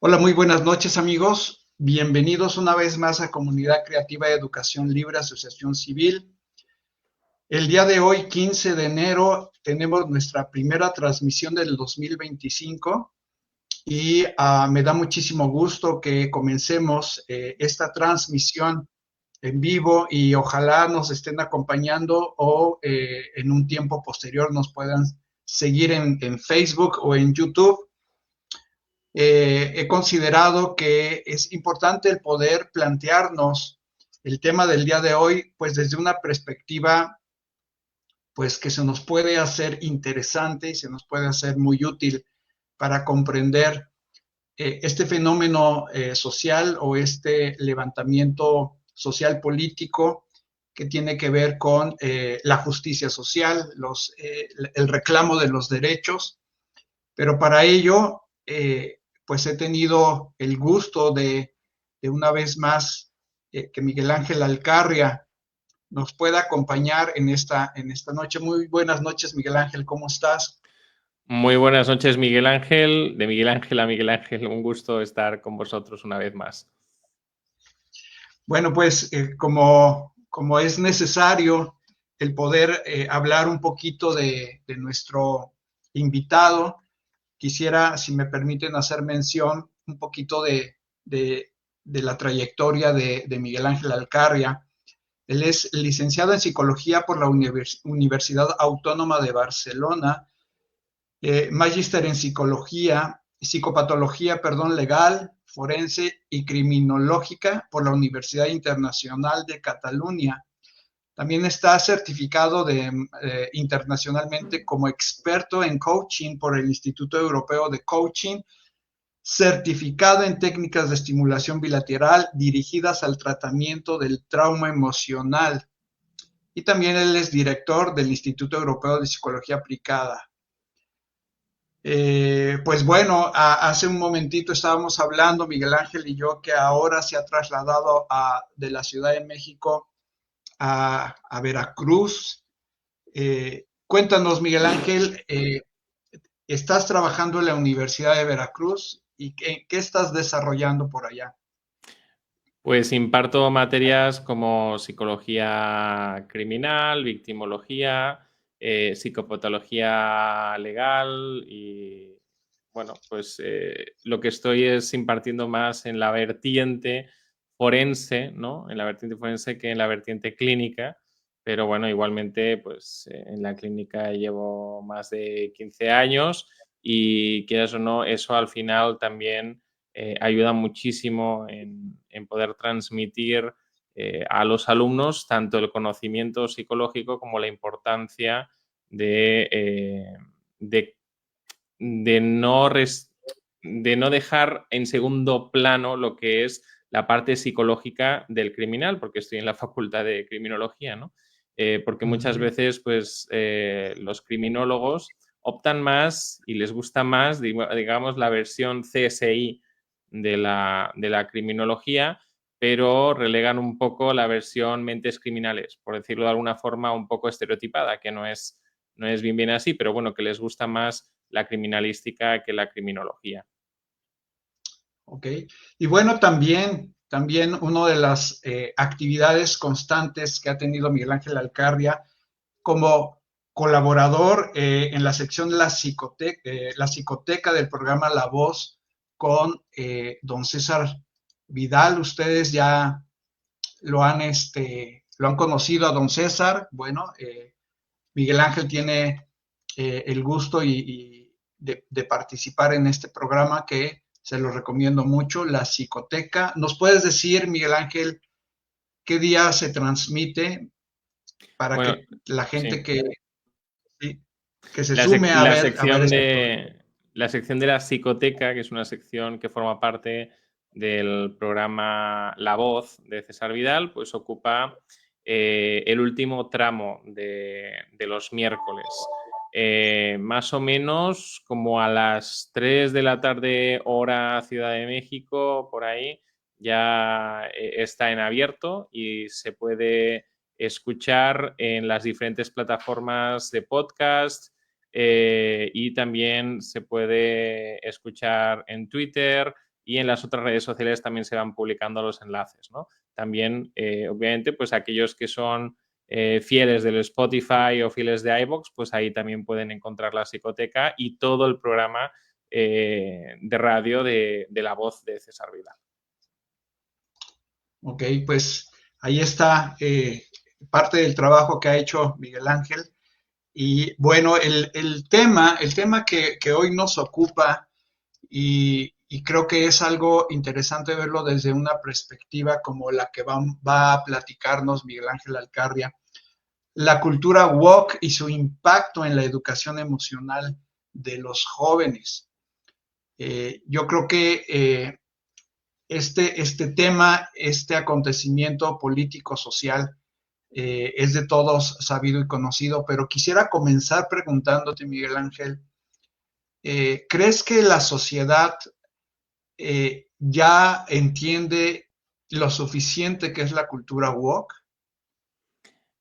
Hola, muy buenas noches amigos. Bienvenidos una vez más a Comunidad Creativa de Educación Libre, Asociación Civil. El día de hoy, 15 de enero, tenemos nuestra primera transmisión del 2025 y me da muchísimo gusto que comencemos esta transmisión en vivo y ojalá nos estén acompañando o en un tiempo posterior nos puedan seguir en Facebook o en YouTube. He considerado que es importante el poder plantearnos el tema del día de hoy, pues desde una perspectiva, pues que se nos puede hacer interesante y se nos puede hacer muy útil para comprender este fenómeno social o este levantamiento social político que tiene que ver con la justicia social, el reclamo de los derechos, pero para ello, pues he tenido el gusto de una vez más que Miguel Ángel Alcarria nos pueda acompañar en esta noche. Muy buenas noches, Miguel Ángel, ¿cómo estás? Muy buenas noches, Miguel Ángel. De Miguel Ángel a Miguel Ángel, un gusto estar con vosotros una vez más. Bueno, pues como es necesario el poder hablar un poquito de nuestro invitado, quisiera, si me permiten, hacer mención un poquito de la trayectoria de Miguel Ángel Alcarria. Él es licenciado en psicología por la Universidad Autónoma de Barcelona, magíster en psicopatología, perdón, legal, forense y criminológica por la Universidad Internacional de Cataluña. También está certificado internacionalmente como experto en coaching por el Instituto Europeo de Coaching, certificado en técnicas de estimulación bilateral dirigidas al tratamiento del trauma emocional. Y también él es director del Instituto Europeo de Psicología Aplicada. Pues bueno, hace un momentito estábamos hablando, Miguel Ángel y yo, que ahora se ha trasladado de la Ciudad de México a Veracruz. Cuéntanos, Miguel Ángel, estás trabajando en la Universidad de Veracruz y qué estás desarrollando por allá. Pues imparto materias como psicología criminal, victimología, psicopatología legal y, bueno, pues lo que estoy es impartiendo más en la vertiente forense, ¿no? En la vertiente forense que en la vertiente clínica, pero bueno, igualmente, pues en la clínica llevo más de 15 años y quieras o no, eso al final también ayuda muchísimo en poder transmitir a los alumnos tanto el conocimiento psicológico como la importancia de, de, de no de no dejar en segundo plano lo que es la parte psicológica del criminal, porque estoy en la facultad de criminología, ¿no? Porque muchas Ujú. veces pues, los criminólogos optan más y les gusta más, digamos, la versión CSI de la criminología, pero relegan un poco la versión mentes criminales, por decirlo de alguna forma un poco estereotipada, que no es bien bien así, pero bueno, que les gusta más la criminalística que la criminología. Ok. Y bueno, también una de las actividades constantes que ha tenido Miguel Ángel Alcarria como colaborador en la sección de la psicoteca del programa La Voz con don César Vidal. Ustedes ya lo han conocido a don César. Bueno, Miguel Ángel tiene el gusto de participar en este programa que se lo recomiendo mucho, La Psicoteca. ¿Nos puedes decir, Miguel Ángel, qué día se transmite para Bueno, que la gente sí. sí, que se sume a ver este programa? La sección de la psicoteca, que es una sección que forma parte del programa La Voz de César Vidal, pues ocupa el último tramo de los miércoles. Más o menos como a las 3 de la tarde, hora Ciudad de México, por ahí, ya está en abierto y se puede escuchar en las diferentes plataformas de podcast y también se puede escuchar en Twitter y en las otras redes sociales también se van publicando los enlaces, ¿no? También, obviamente, pues aquellos que son fieles del Spotify o fieles de iVoox, pues ahí también pueden encontrar la psicoteca y todo el programa de radio de La Voz de César Vidal. Ok, pues ahí está parte del trabajo que ha hecho Miguel Ángel. Y bueno, el tema que hoy nos ocupa y creo que es algo interesante verlo desde una perspectiva como la que va a platicarnos Miguel Ángel Alcarria, la cultura woke y su impacto en la educación emocional de los jóvenes. Yo creo que este tema, este acontecimiento político-social es de todos sabido y conocido, pero quisiera comenzar preguntándote, Miguel Ángel, ¿crees que la sociedad ya entiende lo suficiente que es la cultura woke?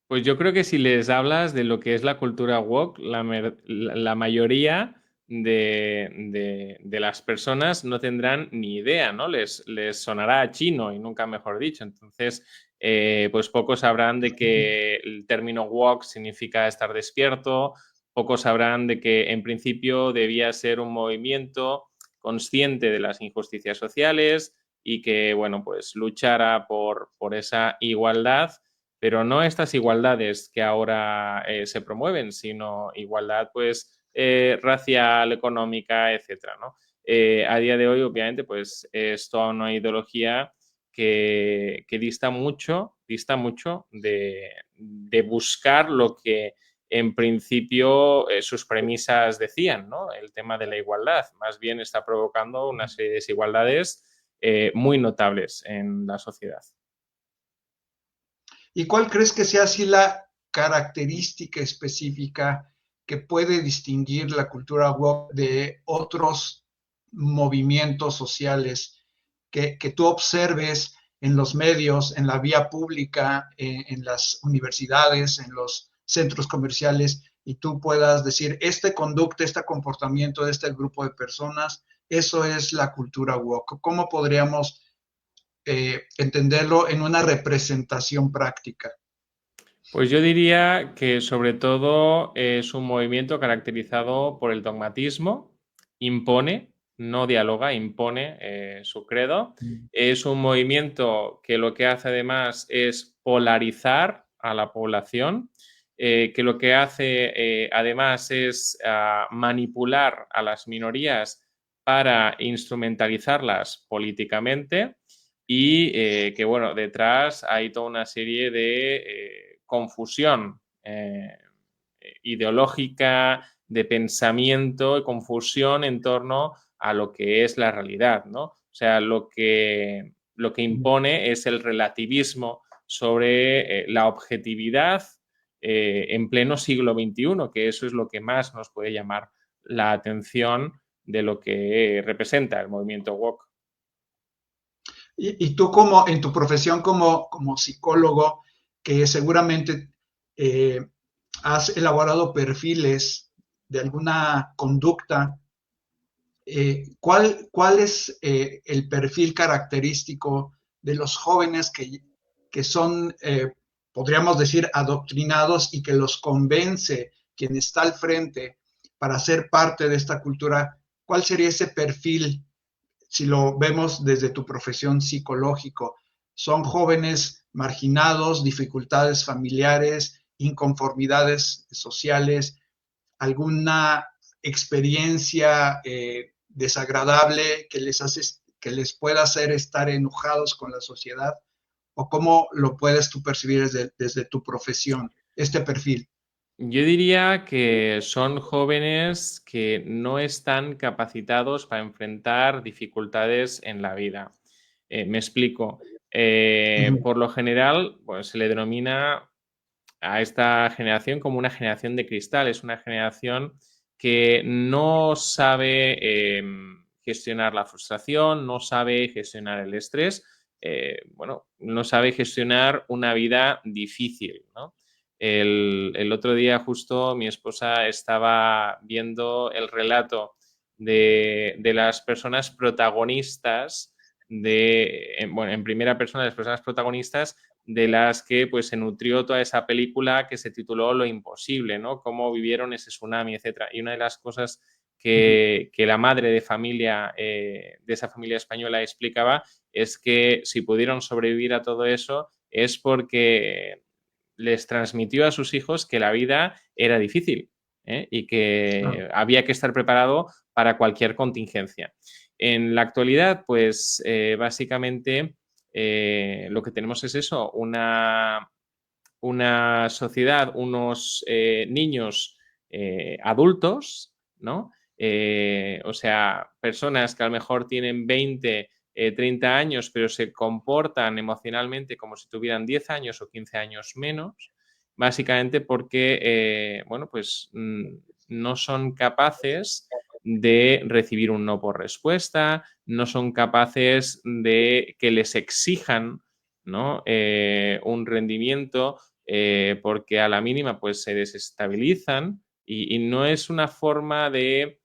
Pues yo creo que si les hablas de lo que es la cultura woke, la mayoría de las personas no tendrán ni idea, ¿no? Les sonará a chino y nunca mejor dicho. Entonces, pues pocos sabrán de que el término woke significa estar despierto, pocos sabrán de que en principio debía ser un movimiento consciente de las injusticias sociales y que, bueno, pues luchara por esa igualdad, pero no estas igualdades que ahora se promueven, sino igualdad pues racial, económica, etcétera, ¿no? A día de hoy, obviamente, pues es toda una ideología que dista mucho de buscar lo que en principio sus premisas decían, ¿no? El tema de la igualdad. Más bien está provocando una serie de desigualdades muy notables en la sociedad. ¿Y cuál crees que sea así la característica específica que puede distinguir la cultura woke de otros movimientos sociales que tú observes en los medios, en la vía pública, en las universidades, en los centros comerciales, y tú puedas decir, este conducta, este comportamiento de este grupo de personas, eso es la cultura woke? ¿Cómo podríamos entenderlo en una representación práctica? Pues yo diría que sobre todo es un movimiento caracterizado por el dogmatismo, impone, no dialoga, impone su credo. Es un movimiento que lo que hace además es polarizar a la población, que lo que hace además es manipular a las minorías para instrumentalizarlas políticamente y que, bueno, detrás hay toda una serie de confusión ideológica, de pensamiento y confusión en torno a lo que es la realidad, ¿no? O sea, lo que impone es el relativismo sobre la objetividad en pleno siglo XXI, que eso es lo que más nos puede llamar la atención de lo que representa el movimiento woke. Y tú como en tu profesión como psicólogo, que seguramente eh, has elaborado perfiles de alguna conducta, ¿cuál es el perfil característico de los jóvenes que son, podríamos decir, adoctrinados y que los convence quien está al frente para ser parte de esta cultura? ¿Cuál sería ese perfil si lo vemos desde tu profesión psicológico? Son jóvenes marginados, dificultades familiares, inconformidades sociales, alguna experiencia desagradable que les pueda hacer estar enojados con la sociedad, o cómo lo puedes tú percibir desde tu profesión, este perfil. Yo diría que son jóvenes que no están capacitados para enfrentar dificultades en la vida. Me explico. Uh -huh. Por lo general, pues, se le denomina a esta generación como una generación de cristal. Es una generación que no sabe gestionar la frustración, no sabe gestionar el estrés, bueno, no sabe gestionar una vida difícil, ¿no? El otro día justo mi esposa estaba viendo el relato de las personas protagonistas bueno, en primera persona, las personas protagonistas de las que pues se nutrió toda esa película que se tituló Lo imposible, ¿no? Cómo vivieron ese tsunami, etcétera. Y una de las cosas que la madre de familia, de esa familia española explicaba es que si pudieron sobrevivir a todo eso es porque les transmitió a sus hijos que la vida era difícil, y que había que estar preparado para cualquier contingencia. En la actualidad, pues básicamente lo que tenemos es eso, una sociedad, unos niños adultos, ¿no? O sea, personas que a lo mejor tienen 20, 30 años, pero se comportan emocionalmente como si tuvieran 10 años o 15 años menos, básicamente porque, bueno, pues no son capaces de recibir un no por respuesta, no son capaces de que les exijan, ¿no? Un rendimiento, porque a la mínima pues se desestabilizan y no es una forma de,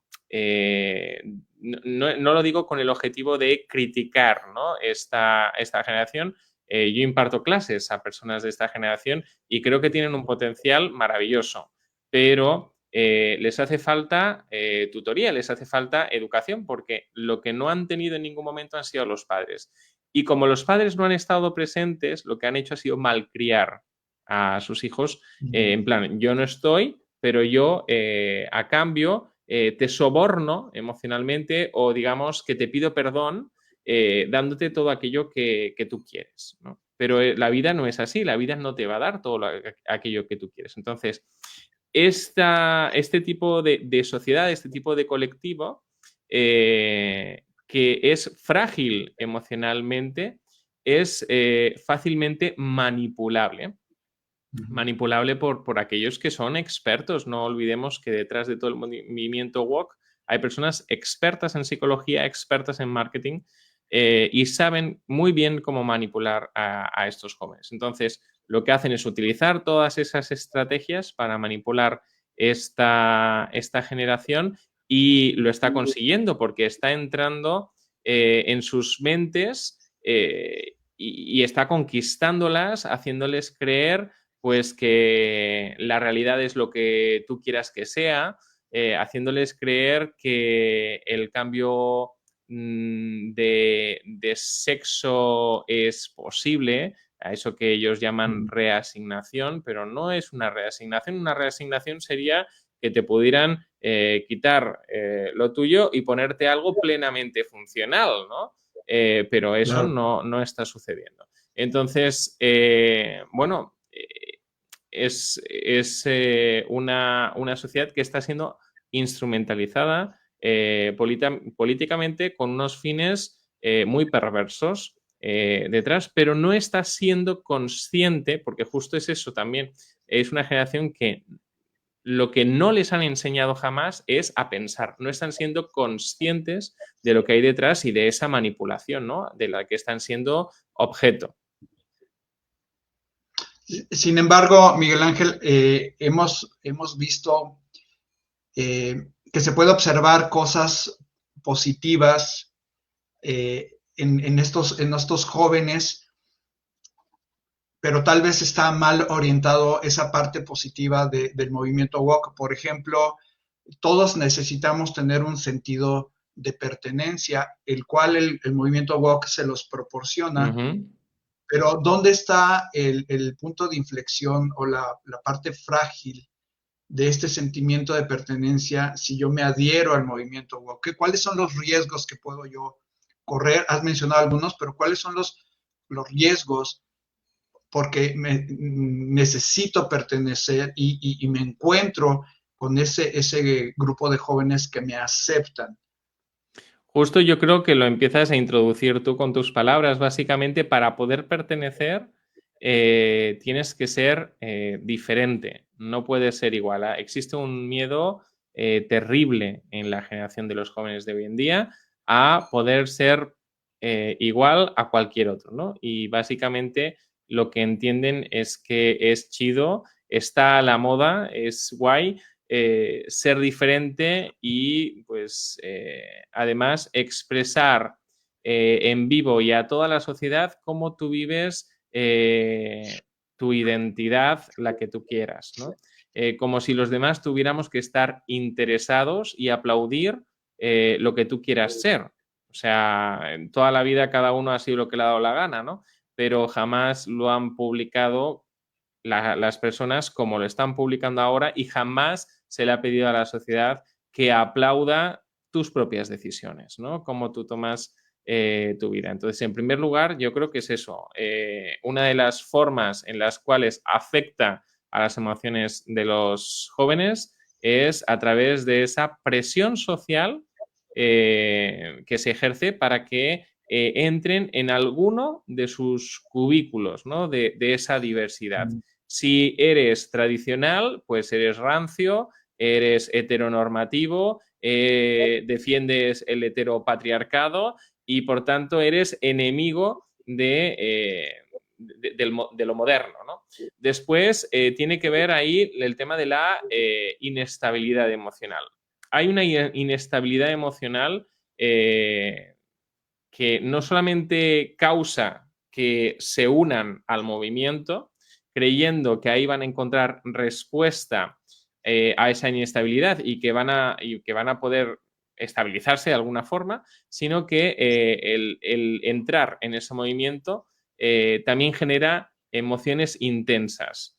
no lo digo con el objetivo de criticar, ¿no? esta generación. Yo imparto clases a personas de esta generación y creo que tienen un potencial maravilloso, pero les hace falta tutoría, les hace falta educación, porque lo que no han tenido en ningún momento han sido los padres. Y como los padres no han estado presentes, lo que han hecho ha sido malcriar a sus hijos, en plan, yo no estoy, pero yo a cambio te soborno emocionalmente o digamos que te pido perdón dándote todo aquello que tú quieres, ¿no? Pero la vida no es así, la vida no te va a dar todo aquello que tú quieres. Entonces, este tipo de sociedad, este tipo de colectivo, que es frágil emocionalmente, es fácilmente manipulable. Manipulable por aquellos que son expertos. No olvidemos que detrás de todo el movimiento woke hay personas expertas en psicología, expertas en marketing, y saben muy bien cómo manipular a estos jóvenes. Entonces, lo que hacen es utilizar todas esas estrategias para manipular esta generación y lo está consiguiendo porque está entrando en sus mentes y está conquistándolas, haciéndoles creer pues que la realidad es lo que tú quieras que sea, haciéndoles creer que el cambio de sexo es posible, a eso que ellos llaman reasignación, pero no es una reasignación. Una reasignación sería que te pudieran quitar lo tuyo y ponerte algo plenamente funcional, ¿no? Pero eso Claro. no está sucediendo. Entonces, bueno, es una sociedad que está siendo instrumentalizada políticamente con unos fines muy perversos detrás, pero no está siendo consciente, porque justo es eso también, es una generación que lo que no les han enseñado jamás es a pensar, no están siendo conscientes de lo que hay detrás y de esa manipulación, ¿no? De la que están siendo objeto. Sin embargo, Miguel Ángel, hemos visto que se puede observar cosas positivas en estos jóvenes, pero tal vez está mal orientado esa parte positiva del movimiento woke. Por ejemplo, todos necesitamos tener un sentido de pertenencia, el cual el movimiento woke se los proporciona. Pero ¿dónde está el punto de inflexión o la parte frágil de este sentimiento de pertenencia si yo me adhiero al movimiento woke? ¿Cuáles son los riesgos que puedo yo correr? Has mencionado algunos, pero ¿cuáles son los riesgos? Porque necesito pertenecer y me encuentro con ese grupo de jóvenes que me aceptan. Justo yo creo que lo empiezas a introducir tú con tus palabras. Básicamente, para poder pertenecer, tienes que ser diferente. No puedes ser igual. Existe un miedo terrible en la generación de los jóvenes de hoy en día a poder ser igual a cualquier otro, ¿no? Y básicamente lo que entienden es que es chido, está a la moda, es guay ser diferente y, pues, además, expresar en vivo y a toda la sociedad cómo tú vives tu identidad, la que tú quieras, ¿no? Como si los demás tuviéramos que estar interesados y aplaudir lo que tú quieras ser. O sea, en toda la vida cada uno ha sido lo que le ha dado la gana, ¿no? Pero jamás lo han publicado las personas como lo están publicando ahora y jamás se le ha pedido a la sociedad que aplauda tus propias decisiones, ¿no? Cómo tú tomas tu vida. Entonces, en primer lugar, yo creo que es eso. Una de las formas en las cuales afecta a las emociones de los jóvenes es a través de esa presión social que se ejerce para que entren en alguno de sus cubículos, ¿no? De esa diversidad. Si eres tradicional, pues eres rancio, eres heteronormativo, defiendes el heteropatriarcado y por tanto eres enemigo de lo moderno, ¿no? Después tiene que ver ahí el tema de la inestabilidad emocional. Hay una inestabilidad emocional que no solamente causa que se unan al movimiento, creyendo que ahí van a encontrar respuesta a esa inestabilidad y que van a poder estabilizarse de alguna forma, sino que el entrar en ese movimiento también genera emociones intensas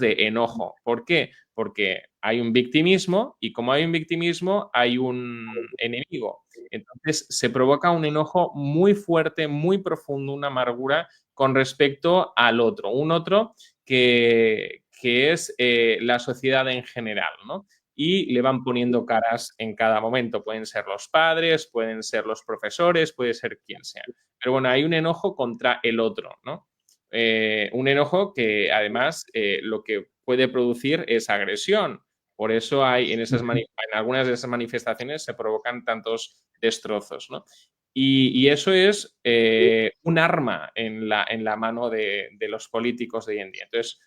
de enojo. ¿Por qué? Porque hay un victimismo y como hay un victimismo hay un enemigo. Entonces se provoca un enojo muy fuerte, muy profundo, una amargura con respecto al otro, un otro que es la sociedad en general, ¿no? Y le van poniendo caras en cada momento. Pueden ser los padres, pueden ser los profesores, puede ser quien sea. Pero bueno, hay un enojo contra el otro, ¿no? Un enojo que además lo que puede producir es agresión. Por eso hay en algunas de esas manifestaciones se provocan tantos destrozos, ¿no? Y eso es un arma en la mano de los políticos de hoy en día. Entonces,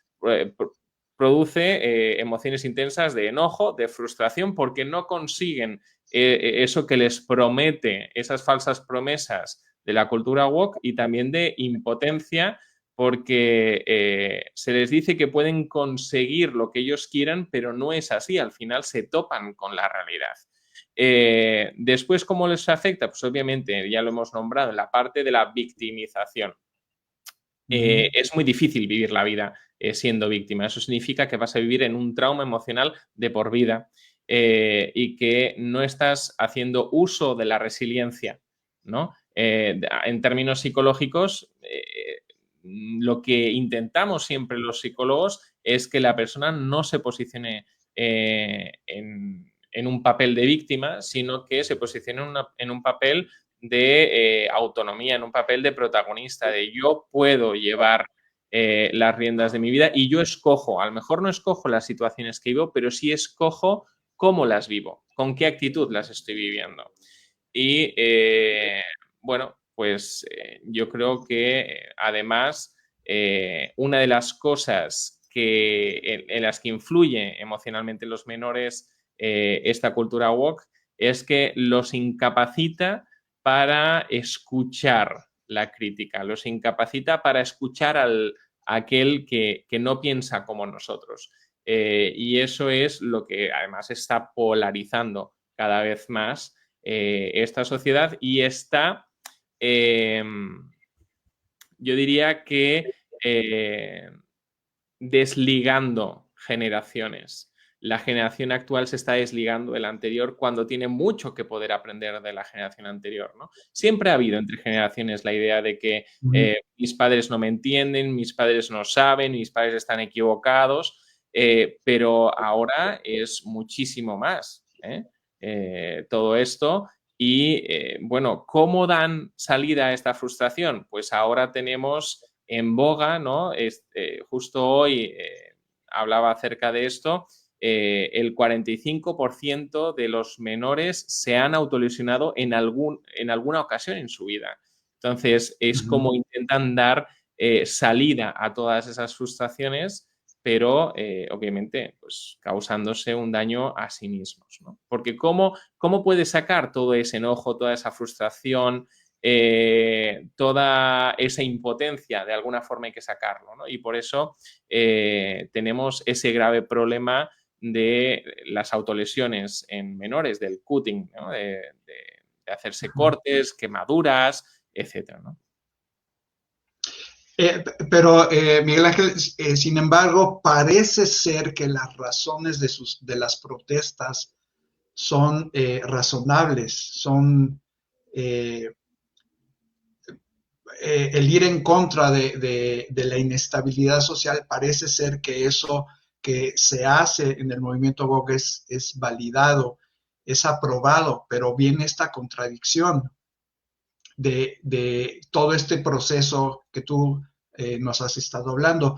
produce emociones intensas de enojo, de frustración, porque no consiguen eso que les promete, esas falsas promesas de la cultura woke y también de impotencia porque se les dice que pueden conseguir lo que ellos quieran, pero no es así, al final se topan con la realidad. Después, ¿cómo les afecta? Pues obviamente, ya lo hemos nombrado, en la parte de la victimización. Es muy difícil vivir la vida siendo víctima. Eso significa que vas a vivir en un trauma emocional de por vida y que no estás haciendo uso de la resiliencia, ¿no? En términos psicológicos, lo que intentamos siempre los psicólogos es que la persona no se posicione en un papel de víctima, sino que se posicione en un papel de autonomía, en un papel de protagonista, de yo puedo llevar las riendas de mi vida y yo escojo, a lo mejor no escojo las situaciones que vivo, pero sí escojo cómo las vivo, con qué actitud las estoy viviendo. Y bueno, pues yo creo que además una de las cosas en las que influye emocionalmente los menores esta cultura woke es que los incapacita para escuchar la crítica, los incapacita para escuchar a aquel que no piensa como nosotros. Y eso es lo que además está polarizando cada vez más esta sociedad y está, yo diría que desligando generaciones. La generación actual se está desligando de la anterior cuando tiene mucho que poder aprender de la generación anterior, ¿no? Siempre ha habido entre generaciones la idea de que mis padres no me entienden, mis padres no saben, mis padres están equivocados, pero ahora es muchísimo más todo esto. Y bueno, ¿cómo dan salida a esta frustración? Pues ahora tenemos en boga, ¿no? Justo hoy hablaba acerca de esto, el 45% de los menores se han autolesionado en alguna ocasión en su vida. Entonces, es como intentan dar salida a todas esas frustraciones pero obviamente pues, causándose un daño a sí mismos, ¿no? Porque ¿cómo puedes sacar todo ese enojo, toda esa frustración, toda esa impotencia? De alguna forma hay que sacarlo, ¿no? Y por eso tenemos ese grave problema de las autolesiones en menores, del cutting, ¿no? De hacerse cortes, quemaduras, etcétera, ¿no? Pero Miguel Ángel, sin embargo, parece ser que las razones de las protestas son razonables, son eh, el ir en contra de la inestabilidad social. Parece ser que eso que se hace en el movimiento woke es validado, es aprobado, pero viene esta contradicción de todo este proceso que tú nos has estado hablando.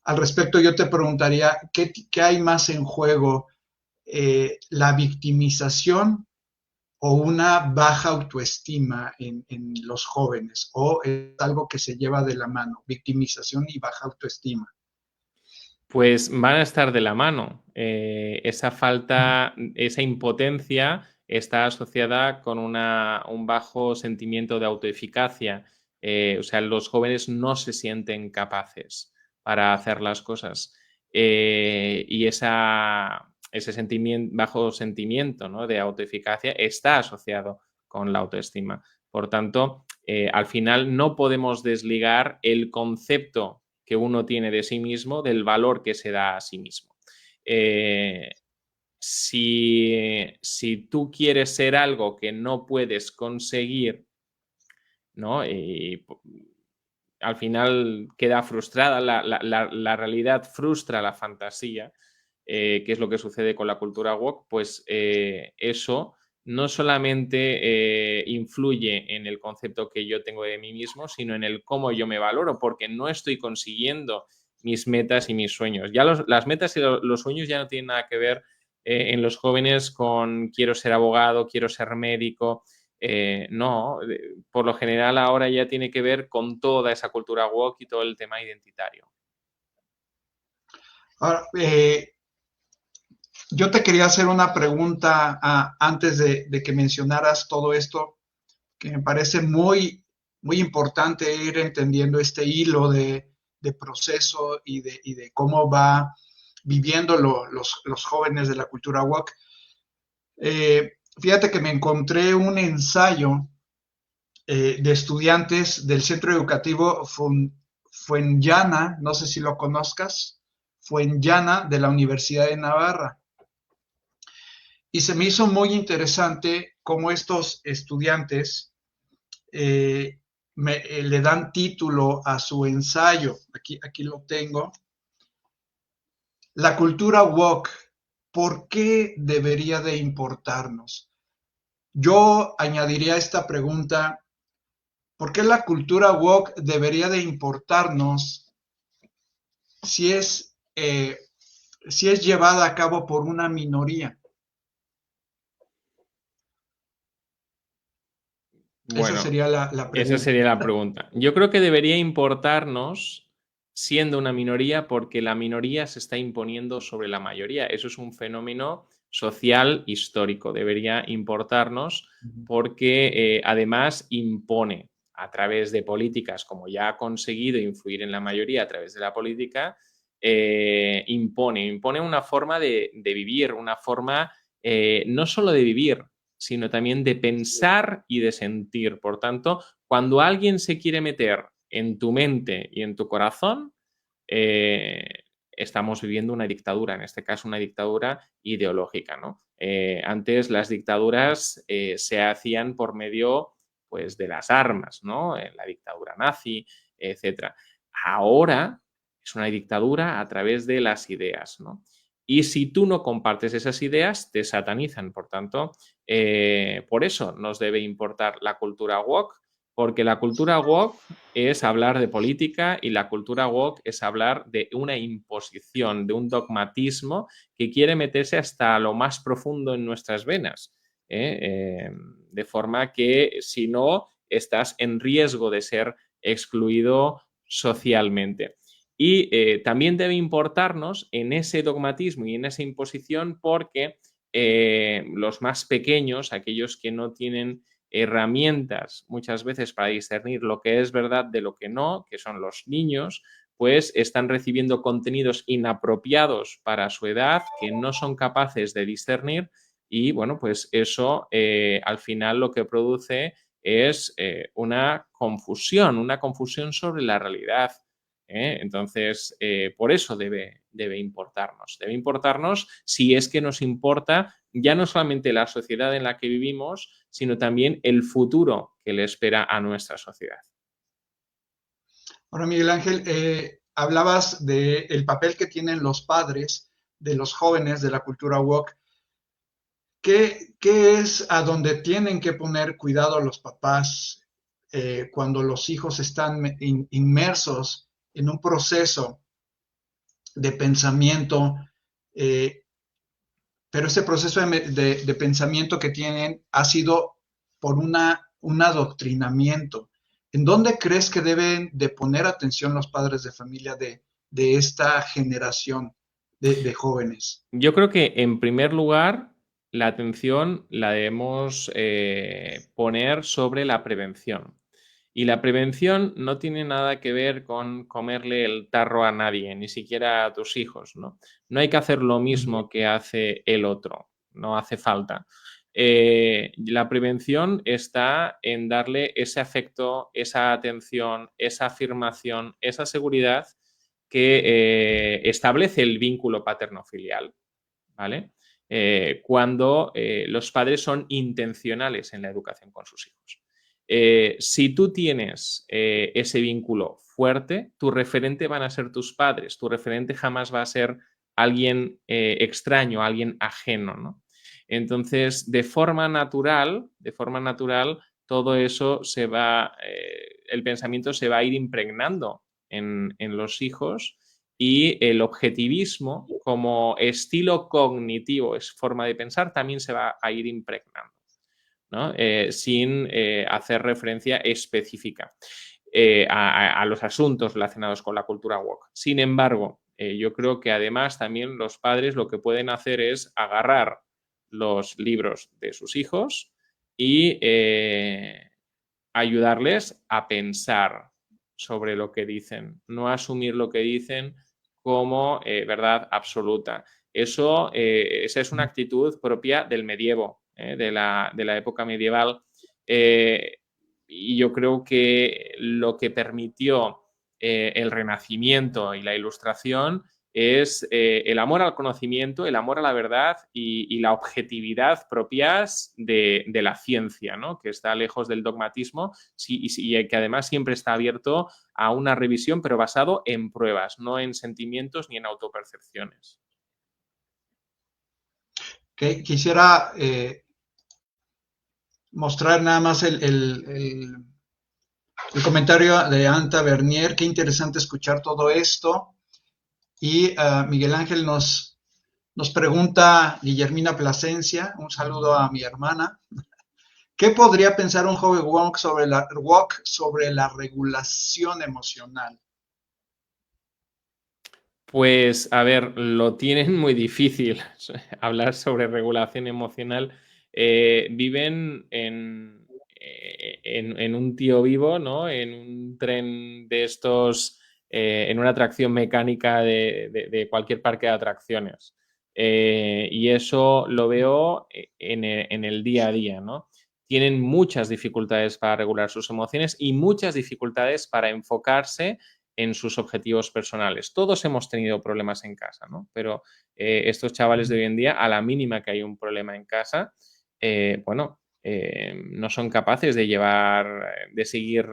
Al respecto, yo te preguntaría, ¿qué hay más en juego? ¿La victimización o una baja autoestima en los jóvenes? ¿O es algo que se lleva de la mano, victimización y baja autoestima? Pues van a estar de la mano. Esa falta, esa impotencia está asociada con un bajo sentimiento de autoeficacia. O sea, los jóvenes no se sienten capaces para hacer las cosas. Y ese bajo sentimiento, ¿no?, de autoeficacia está asociado con la autoestima. Por tanto, al final no podemos desligar el concepto que uno tiene de sí mismo del valor que se da a sí mismo. Si tú quieres ser algo que no puedes conseguir, ¿no?, y al final queda frustrada, la realidad frustra la fantasía, que es lo que sucede con la cultura woke, pues eso no solamente influye en el concepto que yo tengo de mí mismo, sino en el cómo yo me valoro, porque no estoy consiguiendo mis metas y mis sueños. Ya las metas y los sueños ya no tienen nada que ver en los jóvenes con quiero ser abogado, quiero ser médico. No, por lo general ahora ya tiene que ver con toda esa cultura woke y todo el tema identitario. Ahora, yo te quería hacer una pregunta antes de que mencionaras todo esto, que me parece muy importante ir entendiendo este hilo de proceso y de cómo va viviendo los jóvenes de la cultura woke. Fíjate que me encontré un ensayo de estudiantes del centro educativo Fuenllana, no sé si lo conozcas, Fuenllana de la Universidad de Navarra. Y se me hizo muy interesante cómo estos estudiantes le dan título a su ensayo. Aquí lo tengo. La cultura woke, ¿por qué debería de importarnos? Yo añadiría esta pregunta: ¿por qué la cultura woke debería de importarnos si si es llevada a cabo por una minoría? Esa Bueno, sería la esa pregunta. sería la pregunta. Yo creo que debería importarnos siendo una minoría porque la minoría se está imponiendo sobre la mayoría. Eso es un fenómeno social histórico. Debería importarnos porque además impone a través de políticas, como ya ha conseguido influir en la mayoría a través de la política, impone una forma de vivir, una forma no solo de vivir, sino también de pensar y de sentir. Por tanto, cuando alguien se quiere meter en tu mente y en tu corazón, estamos viviendo una dictadura, en este caso una dictadura ideológica, ¿no? Antes las dictaduras se hacían por medio, pues, de las armas, ¿no? La dictadura nazi, etcétera. Ahora es una dictadura a través de las ideas, ¿no? Y si tú no compartes esas ideas, te satanizan. Por tanto, por eso nos debe importar la cultura woke, porque la cultura woke es hablar de política y la cultura woke es hablar de una imposición, de un dogmatismo que quiere meterse hasta lo más profundo en nuestras venas. De forma que si no, estás en riesgo de ser excluido socialmente. Y también debe importarnos en ese dogmatismo y en esa imposición porque los más pequeños, aquellos que no tienen herramientas muchas veces para discernir lo que es verdad de lo que no, que son los niños, pues están recibiendo contenidos inapropiados para su edad que no son capaces de discernir y bueno, pues eso al final lo que produce es una confusión sobre la realidad. Entonces, por eso debe importarnos. Debe importarnos si es que nos importa ya no solamente la sociedad en la que vivimos, sino también el futuro que le espera a nuestra sociedad. Ahora, Miguel Ángel, hablabas del papel que tienen los padres de los jóvenes de la cultura woke. ¿Qué es a donde tienen que poner cuidado los papás cuando los hijos están inmersos en un proceso de pensamiento, eh, pero ese proceso de pensamiento que tienen ha sido por un adoctrinamiento? ¿En dónde crees que deben de poner atención los padres de familia de esta generación de jóvenes? Yo creo que en primer lugar la atención la debemos poner sobre la prevención. Y la prevención no tiene nada que ver con comerle el tarro a nadie, ni siquiera a tus hijos, ¿no? No hay que hacer lo mismo que hace el otro, no hace falta. La prevención está en darle ese afecto, esa atención, esa afirmación, esa seguridad que establece el vínculo paterno-filial, ¿vale? Cuando los padres son intencionales en la educación con sus hijos. Si tú tienes ese vínculo fuerte, tu referente van a ser tus padres, tu referente jamás va a ser alguien extraño, alguien ajeno, ¿no? Entonces, de forma natural, todo eso el pensamiento se va a ir impregnando en los hijos y el objetivismo como estilo cognitivo, es forma de pensar, también se va a ir impregnando, ¿no? Sin hacer referencia específica a los asuntos relacionados con la cultura woke. Sin embargo, yo creo que además también los padres lo que pueden hacer es agarrar los libros de sus hijos y ayudarles a pensar sobre lo que dicen, no asumir lo que dicen como verdad absoluta. Esa es una actitud propia del medievo, de la época medieval. Y yo creo que lo que permitió el Renacimiento y la Ilustración es el amor al conocimiento, el amor a la verdad y la objetividad propias de la ciencia, ¿no? Que está lejos del dogmatismo y que además siempre está abierto a una revisión, pero basado en pruebas, no en sentimientos ni en autopercepciones. Quisiera mostrar nada más el comentario de Anta Bernier. Qué interesante escuchar todo esto. Y Miguel Ángel nos pregunta Guillermina Plasencia, un saludo a mi hermana. ¿Qué podría pensar un joven woke sobre la regulación emocional? Pues, a ver, lo tienen muy difícil hablar sobre regulación emocional. Viven en un tío vivo, ¿no? En un tren de estos, en una atracción mecánica de cualquier parque de atracciones. Y eso lo veo en el día a día, ¿no? Tienen muchas dificultades para regular sus emociones y muchas dificultades para enfocarse en sus objetivos personales. Todos hemos tenido problemas en casa, ¿no? Pero estos chavales de hoy en día, a la mínima que hay un problema en casa, no son capaces de seguir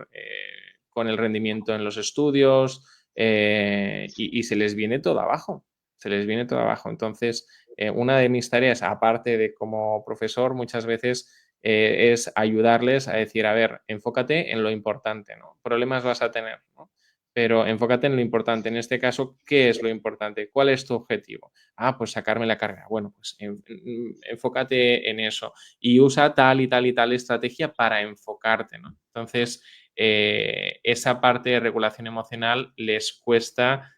con el rendimiento en los estudios y se les viene todo abajo. Se les viene todo abajo. Entonces, una de mis tareas, aparte de como profesor, muchas veces es ayudarles a decir, a ver, enfócate en lo importante, ¿no? Problemas vas a tener, ¿no? Pero enfócate en lo importante. En este caso, ¿qué es lo importante? ¿Cuál es tu objetivo? Ah, pues sacarme la carrera. Bueno, pues enfócate en eso y usa tal y tal y tal estrategia para enfocarte, ¿no? Entonces, esa parte de regulación emocional les cuesta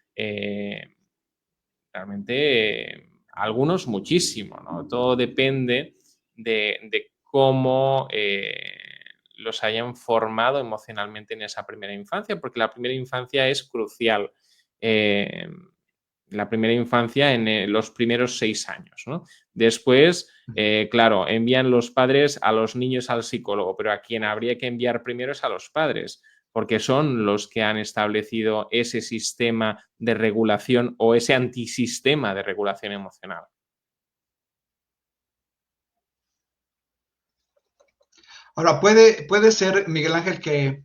realmente algunos muchísimo, ¿no? Todo depende de cómo los hayan formado emocionalmente en esa primera infancia, porque la primera infancia es crucial. La primera infancia en los primeros 6 años, ¿no? Después, claro, envían los padres a los niños al psicólogo, pero a quien habría que enviar primero es a los padres, porque son los que han establecido ese sistema de regulación o ese antisistema de regulación emocional. Ahora, puede ser, Miguel Ángel, que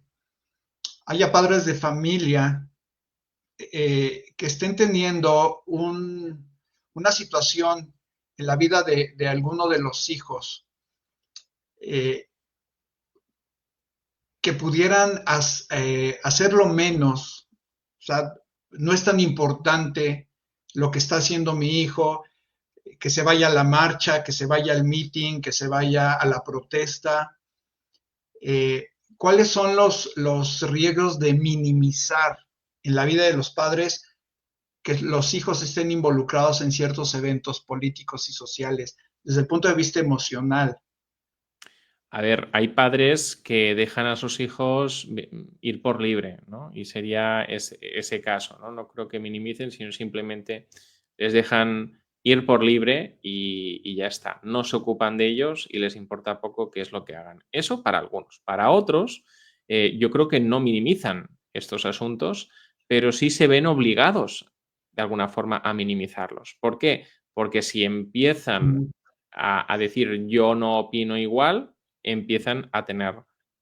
haya padres de familia que estén teniendo una situación en la vida de alguno de los hijos eh, que pudieran hacerlo menos. O sea, no es tan importante lo que está haciendo mi hijo, que se vaya a la marcha, que se vaya al meeting, que se vaya a la protesta. ¿Cuáles son los riesgos de minimizar en la vida de los padres que los hijos estén involucrados en ciertos eventos políticos y sociales desde el punto de vista emocional? A ver, hay padres que dejan a sus hijos ir por libre, ¿no? Y sería ese caso, ¿no? No creo que minimicen, sino simplemente les dejan ir por libre y ya está. No se ocupan de ellos y les importa poco qué es lo que hagan. Eso para algunos. Para otros, yo creo que no minimizan estos asuntos, pero sí se ven obligados de alguna forma a minimizarlos. ¿Por qué? Porque si empiezan a decir yo no opino igual, empiezan a tener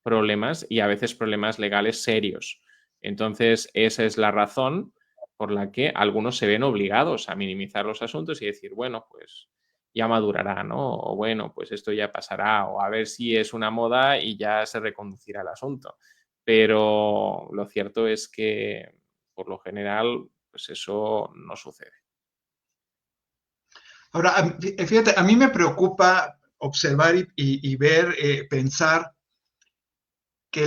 problemas y a veces problemas legales serios. Entonces, esa es la razón por la que algunos se ven obligados a minimizar los asuntos y decir, bueno, pues ya madurará, ¿no? O bueno, pues esto ya pasará, o a ver si es una moda y ya se reconducirá el asunto. Pero lo cierto es que, por lo general, pues eso no sucede. Ahora, fíjate, a mí me preocupa observar y ver, pensar que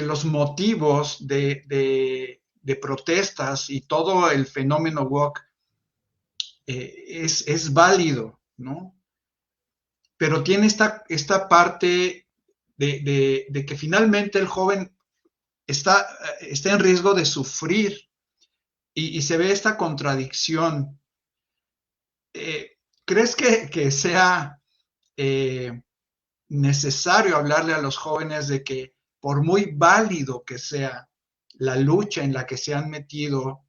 los motivos de protestas y todo el fenómeno woke es válido, ¿no? Pero tiene esta parte de que finalmente el joven está en riesgo de sufrir y se ve esta contradicción. ¿Crees que sea eh, necesario hablarle a los jóvenes de que por muy válido que sea la lucha en la que se han metido,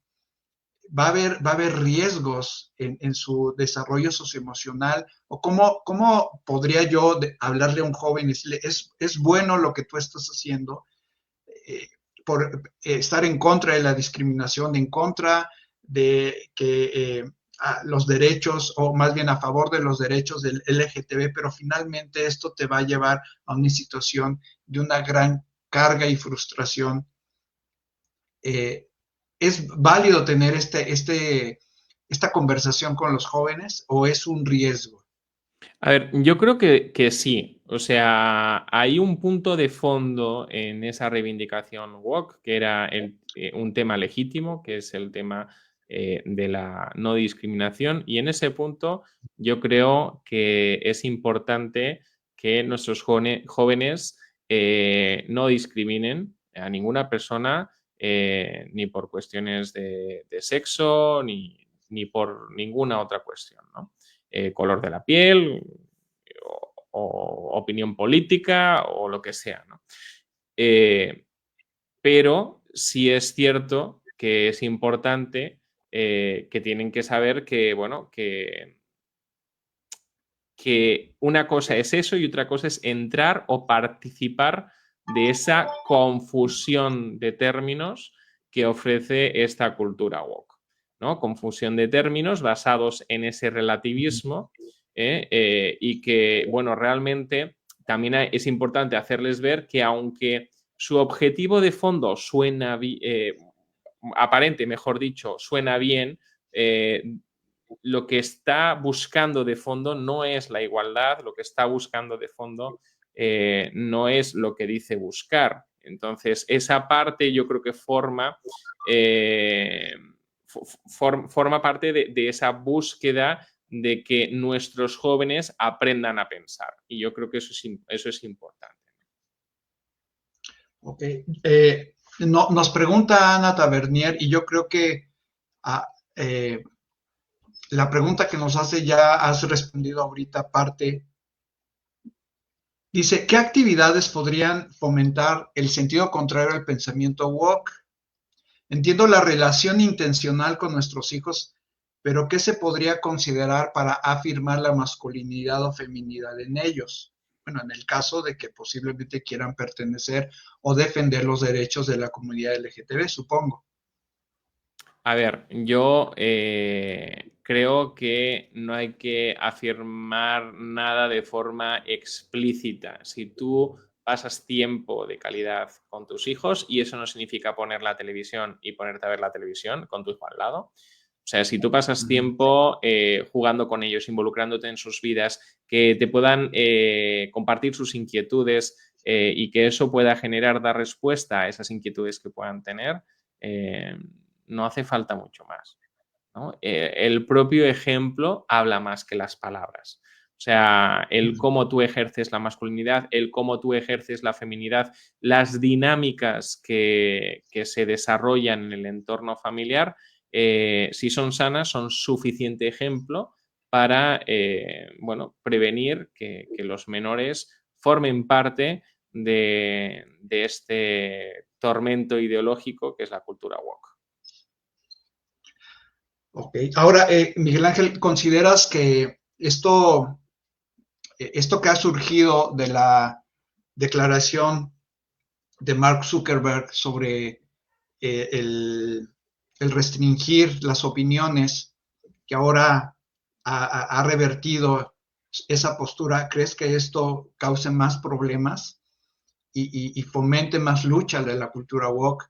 va a haber riesgos en su desarrollo socioemocional? ¿O cómo podría yo hablarle a un joven y decirle, es bueno lo que tú estás haciendo, eh, por estar en contra de la discriminación, en contra de que los derechos, o más bien a favor de los derechos del LGTB, pero finalmente esto te va a llevar a una situación de una gran carga y frustración? Eh, ¿Es válido tener esta conversación con los jóvenes o es un riesgo? A ver, yo creo que sí. O sea, hay un punto de fondo en esa reivindicación woke, que era un tema legítimo, que es el tema de la no discriminación. Y en ese punto yo creo que es importante que nuestros jóvenes no discriminen a ninguna persona, ni por cuestiones de sexo, ni por ninguna otra cuestión, ¿no? Color de la piel o opinión política o lo que sea, ¿no? Pero sí es cierto que es importante que tienen que saber que, bueno, que una cosa es eso y otra cosa es entrar o participar de esa confusión de términos que ofrece esta cultura woke, ¿no? Confusión de términos basados en ese relativismo y que, bueno, realmente también es importante hacerles ver que aunque su objetivo de fondo aparente, mejor dicho, suena bien, lo que está buscando de fondo no es la igualdad, lo que está buscando de fondo no es lo que dice buscar. Entonces, esa parte yo creo que forma parte de esa búsqueda de que nuestros jóvenes aprendan a pensar. Y yo creo que eso es importante. Ok. Nos pregunta Ana Tavernier, y yo creo que ah, eh, la pregunta que nos hace ya has respondido ahorita parte. Dice, ¿qué actividades podrían fomentar el sentido contrario al pensamiento woke? Entiendo la relación intencional con nuestros hijos, pero ¿qué se podría considerar para afirmar la masculinidad o feminidad en ellos? Bueno, en el caso de que posiblemente quieran pertenecer o defender los derechos de la comunidad LGTB, supongo. A ver, yo creo que no hay que afirmar nada de forma explícita. Si tú pasas tiempo de calidad con tus hijos, y eso no significa poner la televisión y ponerte a ver la televisión con tu hijo al lado. O sea, si tú pasas tiempo jugando con ellos, involucrándote en sus vidas, que te puedan compartir sus inquietudes y que eso pueda dar respuesta a esas inquietudes que puedan tener, no hace falta mucho más, ¿no? El propio ejemplo habla más que las palabras. O sea, el cómo tú ejerces la masculinidad, el cómo tú ejerces la feminidad, las dinámicas que se desarrollan en el entorno familiar, si son sanas, son suficiente ejemplo para prevenir que los menores formen parte de este tormento ideológico que es la cultura woke. Ok. Ahora, Miguel Ángel, ¿consideras que esto que ha surgido de la declaración de Mark Zuckerberg sobre el, el restringir las opiniones, que ahora ha revertido esa postura, ¿crees que esto cause más problemas y fomente más lucha de la cultura woke?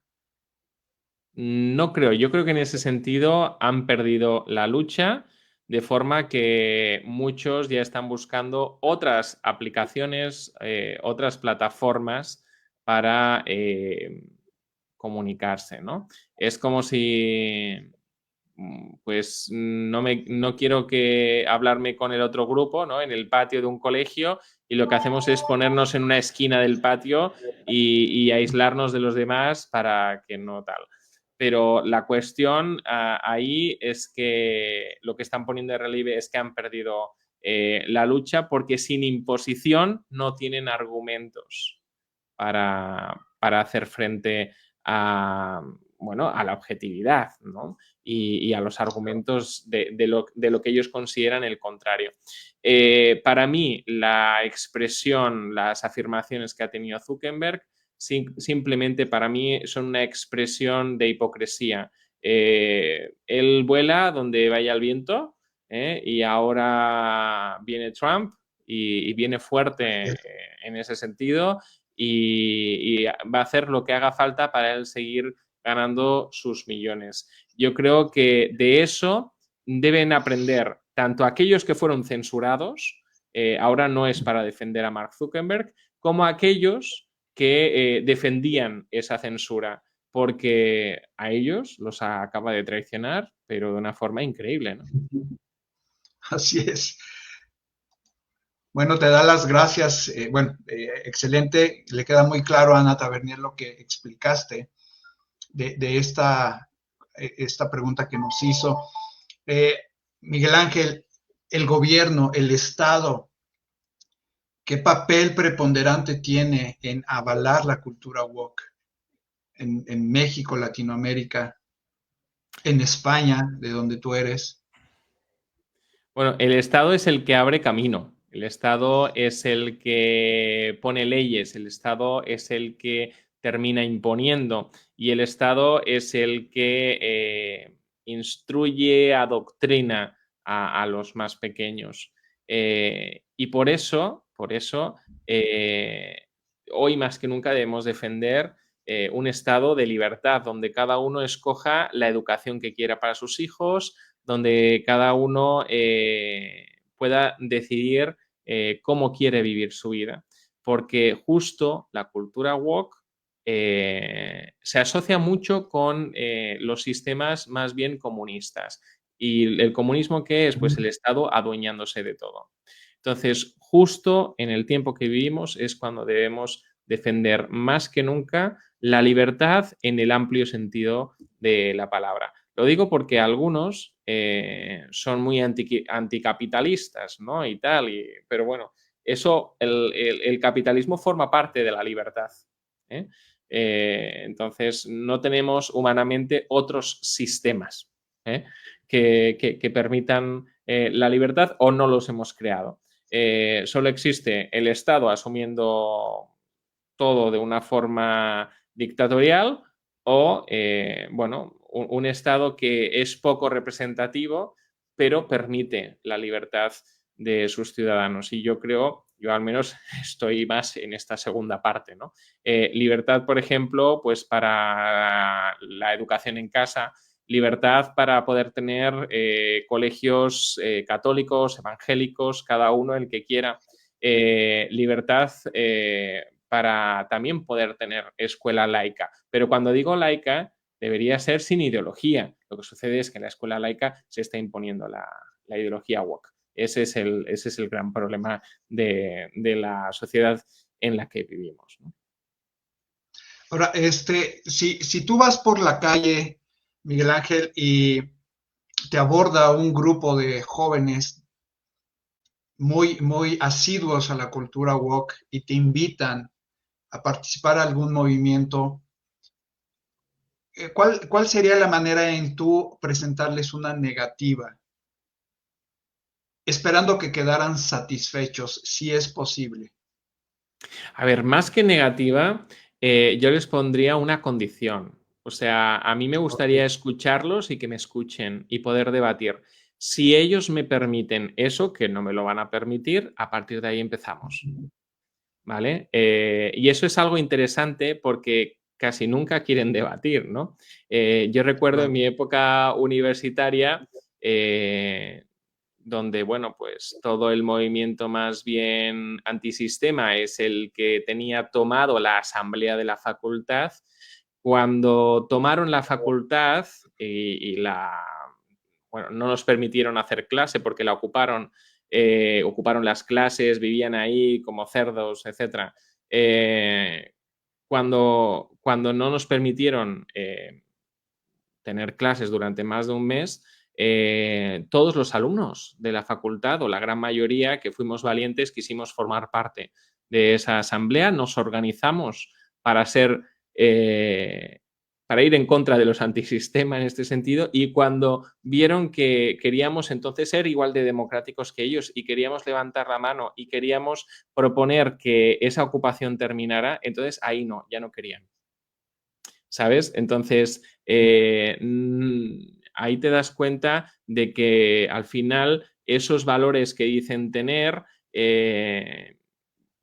No creo, yo creo que en ese sentido han perdido la lucha, de forma que muchos ya están buscando otras aplicaciones, otras plataformas para comunicarse, ¿no? Es como si, pues, no quiero hablarme con el otro grupo, ¿no? En el patio de un colegio, y lo que hacemos es ponernos en una esquina del patio y aislarnos de los demás para que no tal. Pero la cuestión ahí es que lo que están poniendo de relieve es que han perdido la lucha, porque sin imposición no tienen argumentos para hacer frente a, a la objetividad, ¿no? Y a los argumentos de lo que ellos consideran el contrario. Para mí, la expresión, las afirmaciones que ha tenido Zuckerberg, simplemente para mí son una expresión de hipocresía. Él vuela donde vaya el viento, y ahora viene Trump y viene fuerte en ese sentido, y va a hacer lo que haga falta para él seguir ganando sus millones. Yo creo que de eso deben aprender tanto aquellos que fueron censurados, ahora no es para defender a Mark Zuckerberg, como aquellos que defendían esa censura, porque a ellos los acaba de traicionar, pero de una forma increíble, ¿no? Así es. Bueno, te da las gracias. Excelente. Le queda muy claro a Ana Tavernier lo que explicaste de esta pregunta que nos hizo. Eh, Miguel Ángel, el gobierno, el Estado, ¿qué papel preponderante tiene en avalar la cultura woke en México, Latinoamérica, en España, de donde tú eres? Bueno, el Estado es el que abre camino, el Estado es el que pone leyes, el Estado es el que termina imponiendo, y el Estado es el que instruye, adoctrina a los más pequeños. Y por eso hoy más que nunca debemos defender un Estado de libertad, donde cada uno escoja la educación que quiera para sus hijos, donde cada uno pueda decidir cómo quiere vivir su vida. Porque justo la cultura woke se asocia mucho con los sistemas más bien comunistas. ¿Y el comunismo qué es? Pues el Estado adueñándose de todo. Entonces, justo en el tiempo que vivimos es cuando debemos defender más que nunca la libertad en el amplio sentido de la palabra. Lo digo porque algunos son muy anticapitalistas, ¿no? Y tal, pero bueno, eso, el capitalismo forma parte de la libertad. ¿Eh? Entonces, no tenemos humanamente otros sistemas que permitan la libertad o no los hemos creado. Solo existe el Estado asumiendo todo de una forma dictatorial o, bueno, un Estado que es poco representativo, pero permite la libertad de sus ciudadanos. Y yo creo, yo al menos estoy más en esta segunda parte, ¿no? Libertad, por ejemplo, pues para la educación en casa, libertad para poder tener colegios católicos, evangélicos, cada uno el que quiera. Libertad para también poder tener escuela laica. Pero cuando digo laica, debería ser sin ideología. Lo que sucede es que en la escuela laica se está imponiendo la ideología woke. Ese es el gran problema de la sociedad en la que vivimos, ¿no? Ahora, si tú vas por la calle, Miguel Ángel, y te aborda un grupo de jóvenes muy asiduos a la cultura woke y te invitan a participar en algún movimiento, ¿cuál sería la manera en tú presentarles una negativa, esperando que quedaran satisfechos, si es posible? A ver, más que negativa, yo les pondría una condición. O sea, a mí me Ok. gustaría escucharlos y que me escuchen y poder debatir. Si ellos me permiten eso, que no me lo van a permitir, a partir de ahí empezamos. ¿Vale? Y eso es algo interesante porque casi nunca quieren debatir, ¿no? Yo recuerdo en Claro. mi época universitaria, donde, bueno, pues todo el movimiento más bien antisistema es el que tenía tomado la asamblea de la facultad. Cuando tomaron la facultad bueno, no nos permitieron hacer clase porque la ocuparon las clases, vivían ahí como cerdos, etc. Cuando no nos permitieron tener clases durante más de un mes, todos los alumnos de la facultad, o la gran mayoría que fuimos valientes, quisimos formar parte de esa asamblea, nos organizamos para ser para ir en contra de los antisistema en este sentido, y cuando vieron que queríamos entonces ser igual de democráticos que ellos y queríamos levantar la mano y queríamos proponer que esa ocupación terminara, entonces ahí no, ya no querían. ¿Sabes? Entonces, ahí te das cuenta de que al final esos valores que dicen tener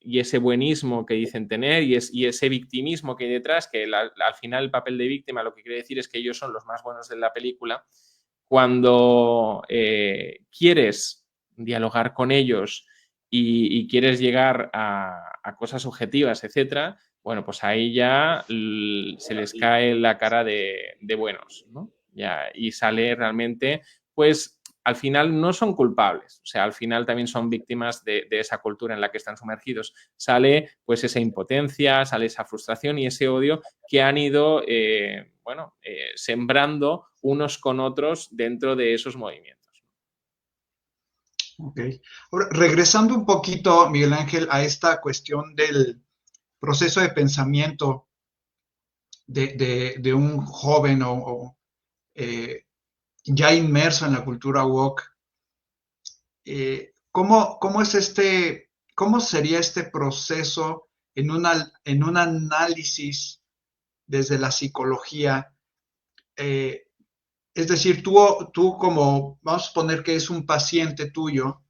y ese buenismo que dicen tener y ese victimismo que hay detrás, que al final el papel de víctima lo que quiere decir es que ellos son los más buenos de la película, cuando quieres dialogar con ellos y quieres llegar a cosas objetivas, etcétera, bueno, pues ahí ya se les cae la cara de buenos, ¿no? Ya, y sale realmente, pues al final no son culpables, o sea, al final también son víctimas de esa cultura en la que están sumergidos. Sale pues esa impotencia, sale esa frustración y ese odio que han ido, bueno, sembrando unos con otros dentro de esos movimientos. Ok. Ahora, regresando un poquito, Miguel Ángel, a esta cuestión del proceso de pensamiento de un joven eh, ya inmerso en la cultura woke, cómo sería este proceso en un análisis desde la psicología? Eh, es decir, tú como, vamos a suponer que es un paciente tuyo,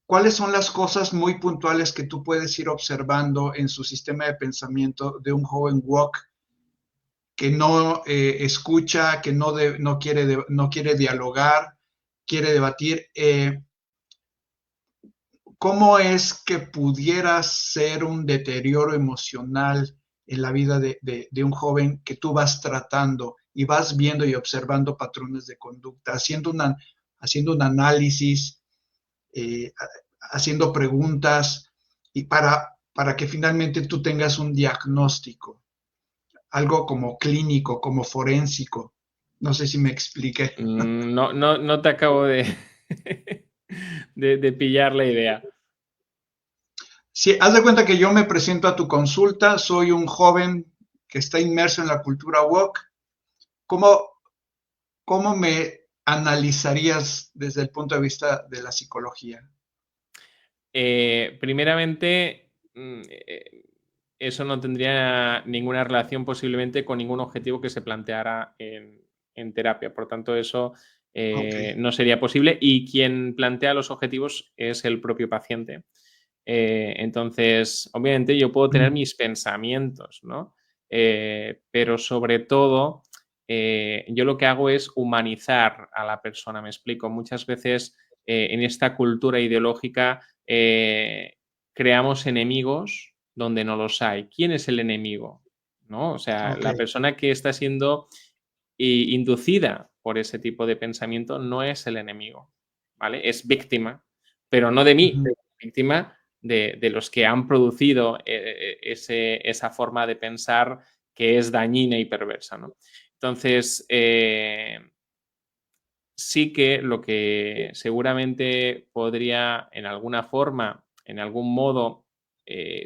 ¿cuáles son las cosas muy puntuales que tú puedes ir observando en su sistema de pensamiento de un joven woke que no escucha, que no quiere dialogar, quiere debatir? ¿Cómo es que pudiera ser un deterioro emocional en la vida de un joven que tú vas tratando y vas viendo y observando patrones de conducta, haciendo un análisis, eh, haciendo preguntas y para que finalmente tú tengas un diagnóstico, algo como clínico, como forénsico. No sé si me expliqué. No, no, no te acabo de, de pillar la idea. Si haz de cuenta que yo me presento a tu consulta, soy un joven que está inmerso en la cultura woke. ¿Cómo, cómo me analizarías desde el punto de vista de la psicología? Primeramente, eso no tendría ninguna relación posiblemente con ningún objetivo que se planteara en terapia. Por tanto, eso Ok. no sería posible y quien plantea los objetivos es el propio paciente. Entonces, obviamente yo puedo tener mis pensamientos, ¿no? Pero sobre todo, yo lo que hago es humanizar a la persona, me explico. Muchas veces en esta cultura ideológica creamos enemigos donde no los hay. ¿Quién es el enemigo? ¿No? O sea, Ok. la persona que está siendo inducida por ese tipo de pensamiento no es el enemigo, ¿vale? Es víctima, pero no de mí, Ujú. víctima de los que han producido esa forma de pensar que es dañina y perversa, ¿no? Entonces, sí que lo que seguramente podría en alguna forma, en algún modo,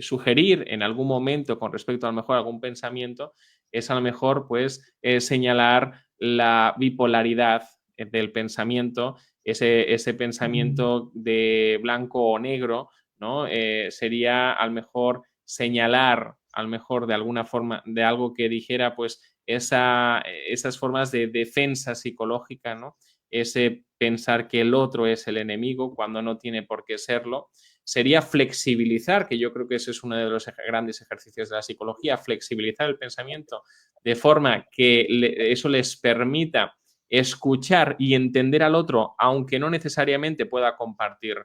sugerir en algún momento con respecto a lo mejor a algún pensamiento, es a lo mejor pues señalar la bipolaridad del pensamiento, ese Mm. pensamiento de blanco o negro, ¿no? Sería a lo mejor señalar, a lo mejor de alguna forma, de algo que dijera pues esas formas de defensa psicológica, ¿no? Ese pensar que el otro es el enemigo cuando no tiene por qué serlo, sería flexibilizar, que yo creo que ese es uno de los grandes ejercicios de la psicología, flexibilizar el pensamiento de forma que eso les permita escuchar y entender al otro, aunque no necesariamente pueda compartir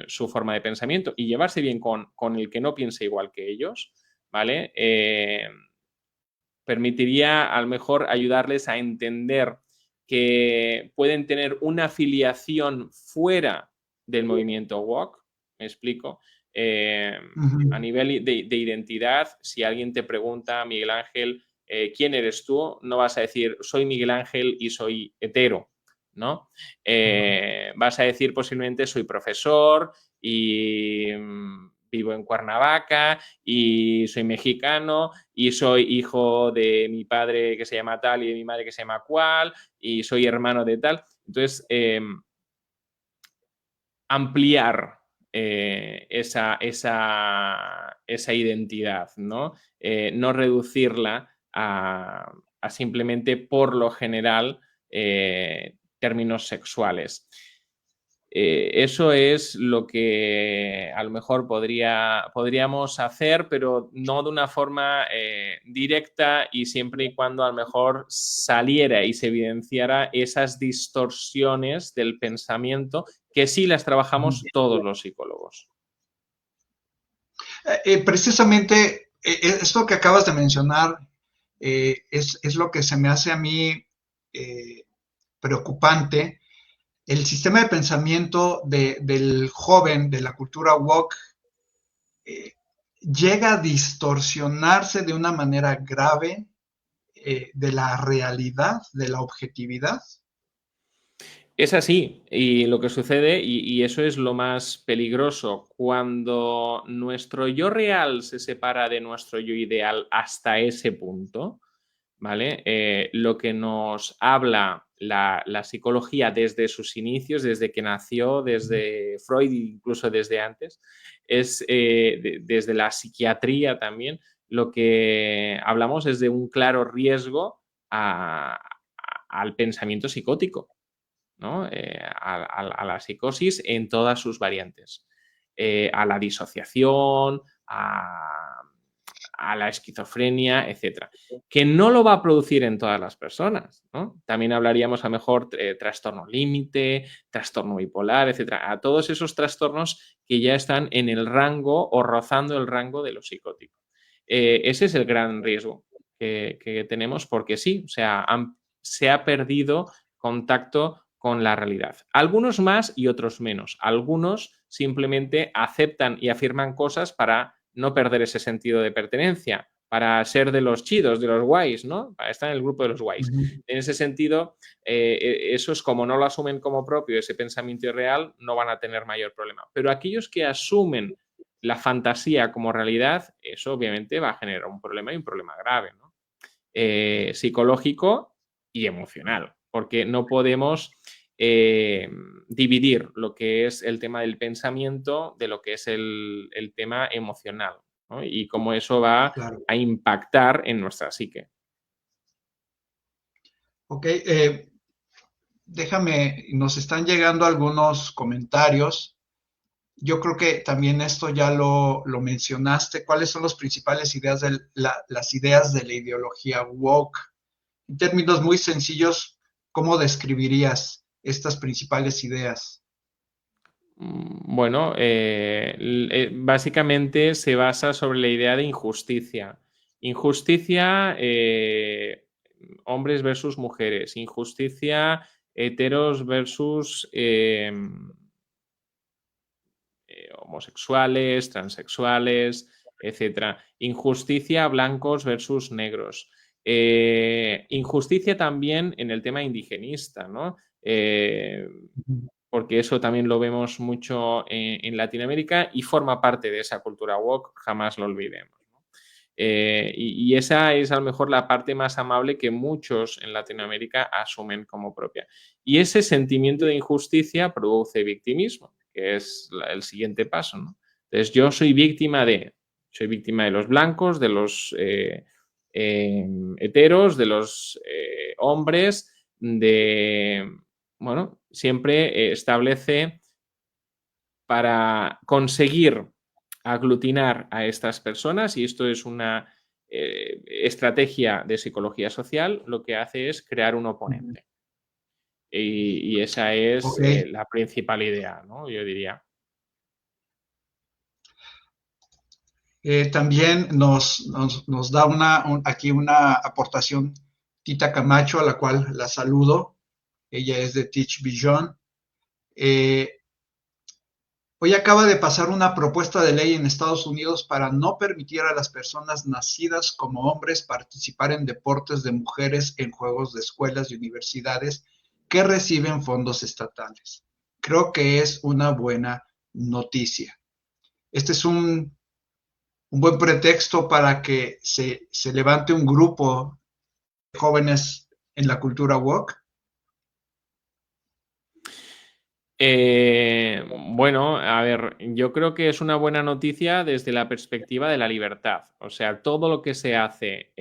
su forma de pensamiento y llevarse bien con el que no piense igual que ellos, ¿vale? Permitiría a lo mejor ayudarles a entender que pueden tener una afiliación fuera del movimiento woke, me explico. A Ujú. nivel de identidad, si alguien te pregunta, Miguel Ángel, ¿quién eres tú? No vas a decir, soy Miguel Ángel y soy hetero, ¿no? Vas a decir posiblemente, soy profesor y vivo en Cuernavaca y soy mexicano y soy hijo de mi padre que se llama tal y de mi madre que se llama cual y soy hermano de tal. Entonces, ampliar esa identidad, ¿no? No reducirla a simplemente, por lo general, términos sexuales. Eso es lo que a lo mejor podríamos hacer, pero no de una forma directa y siempre y cuando a lo mejor saliera y se evidenciara esas distorsiones del pensamiento que sí las Ujú. trabajamos todos los psicólogos. Precisamente esto que acabas de mencionar es lo que se me hace a mí eh, preocupante. El sistema de pensamiento del joven de la cultura woke eh, llega a distorsionarse de una manera grave de la realidad, de la objetividad. Es así, y lo que sucede, y eso es lo más peligroso, cuando nuestro yo real se separa de nuestro yo ideal hasta ese punto, ¿vale? Lo que nos habla la psicología desde sus inicios, desde que nació, desde Freud, incluso desde antes, es desde la psiquiatría también, lo que hablamos es de un claro riesgo al pensamiento psicótico, ¿no? A la psicosis en todas sus variantes, a la disociación, a la esquizofrenia, etcétera, que no lo va a producir en todas las personas, ¿no? También hablaríamos a lo mejor trastorno límite, trastorno bipolar, etcétera, a todos esos trastornos que ya están en el rango o rozando el rango de lo psicótico. Ese es el gran riesgo que tenemos porque sí, o sea, se ha perdido contacto con la realidad. Algunos más y otros menos. Algunos simplemente aceptan y afirman cosas para no perder ese sentido de pertenencia, para ser de los chidos, de los guays, ¿no? Para estar en el grupo de los guays. Ujú. En ese sentido, eso es como no lo asumen como propio, ese pensamiento irreal, no van a tener mayor problema. Pero aquellos que asumen la fantasía como realidad, eso obviamente va a generar un problema y un problema grave, ¿no? Psicológico y emocional, porque no podemos dividir lo que es el tema del pensamiento de lo que es el tema emocional, ¿no? Y cómo eso va Claro. a impactar en nuestra psique. Ok, déjame, nos están llegando algunos comentarios. Yo creo que también esto ya lo mencionaste. ¿Cuáles son las principales ideas las ideas de la ideología woke? En términos muy sencillos, ¿cómo describirías estas principales ideas? Bueno, básicamente se basa sobre la idea de injusticia. Injusticia, hombres versus mujeres. Injusticia, heteros versus homosexuales, transexuales, etcétera. Injusticia, blancos versus negros. Injusticia también en el tema indigenista, ¿no? Porque eso también lo vemos mucho en Latinoamérica y forma parte de esa cultura woke, jamás lo olvidemos. ¿No? Y esa es a lo mejor la parte más amable que muchos en Latinoamérica asumen como propia. Y ese sentimiento de injusticia produce victimismo, que es el siguiente paso, ¿no? Entonces yo soy víctima de los blancos, de los heteros, de los hombres, bueno, siempre establece para conseguir aglutinar a estas personas, y esto es una estrategia de psicología social, lo que hace es crear un oponente. Y esa es Ok. la principal idea, ¿no? Yo diría. También nos da aquí una aportación Tita Camacho, a la cual la saludo. Ella es de Teach Beyond. Eh, Hoy acaba de pasar una propuesta de ley en Estados Unidos para no permitir a las personas nacidas como hombres participar en deportes de mujeres en juegos de escuelas y universidades que reciben fondos estatales. Creo que es una buena noticia. Este es un buen pretexto para que se levante un grupo de jóvenes en la cultura woke. Bueno, a ver, yo creo que es una buena noticia desde la perspectiva de la libertad. O sea, todo lo que se hace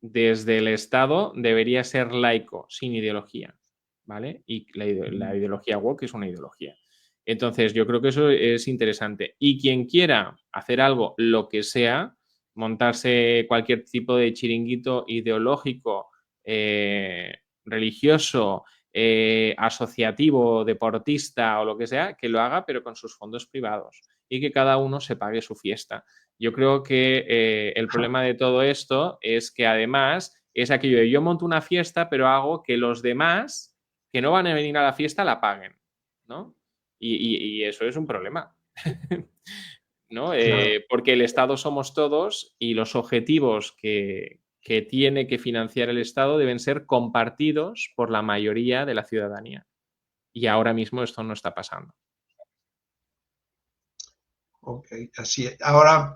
desde el Estado debería ser laico, sin ideología, ¿vale? Y la ideología woke es una ideología. Entonces, yo creo que eso es interesante. Y quien quiera hacer algo, lo que sea, montarse cualquier tipo de chiringuito ideológico, religioso, asociativo, deportista o lo que sea, que lo haga, pero con sus fondos privados y que cada uno se pague su fiesta. Yo creo que el problema de todo esto es que además es aquello de yo monto una fiesta, pero hago que los demás que no van a venir a la fiesta la paguen, ¿no? Y eso es un problema. ¿No? Claro. Porque el Estado somos todos y los objetivos que tiene que financiar el Estado deben ser compartidos por la mayoría de la ciudadanía. Y ahora mismo esto no está pasando. Ok, así es. Ahora,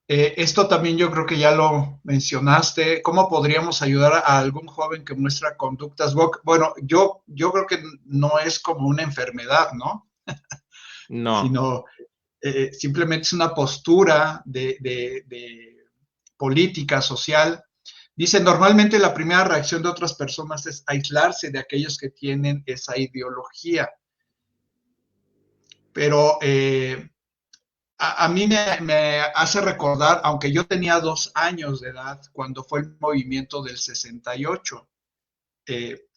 esto también yo creo que ya lo mencionaste. ¿Cómo podríamos ayudar a algún joven que muestra conductas woke? Bueno, yo creo que no es como una enfermedad, ¿no? No. Sino simplemente es una postura de política social. Dice, normalmente la primera reacción de otras personas es aislarse de aquellos que tienen esa ideología. Pero a mí me hace recordar, aunque yo tenía 2 años de edad, cuando fue el movimiento del 68,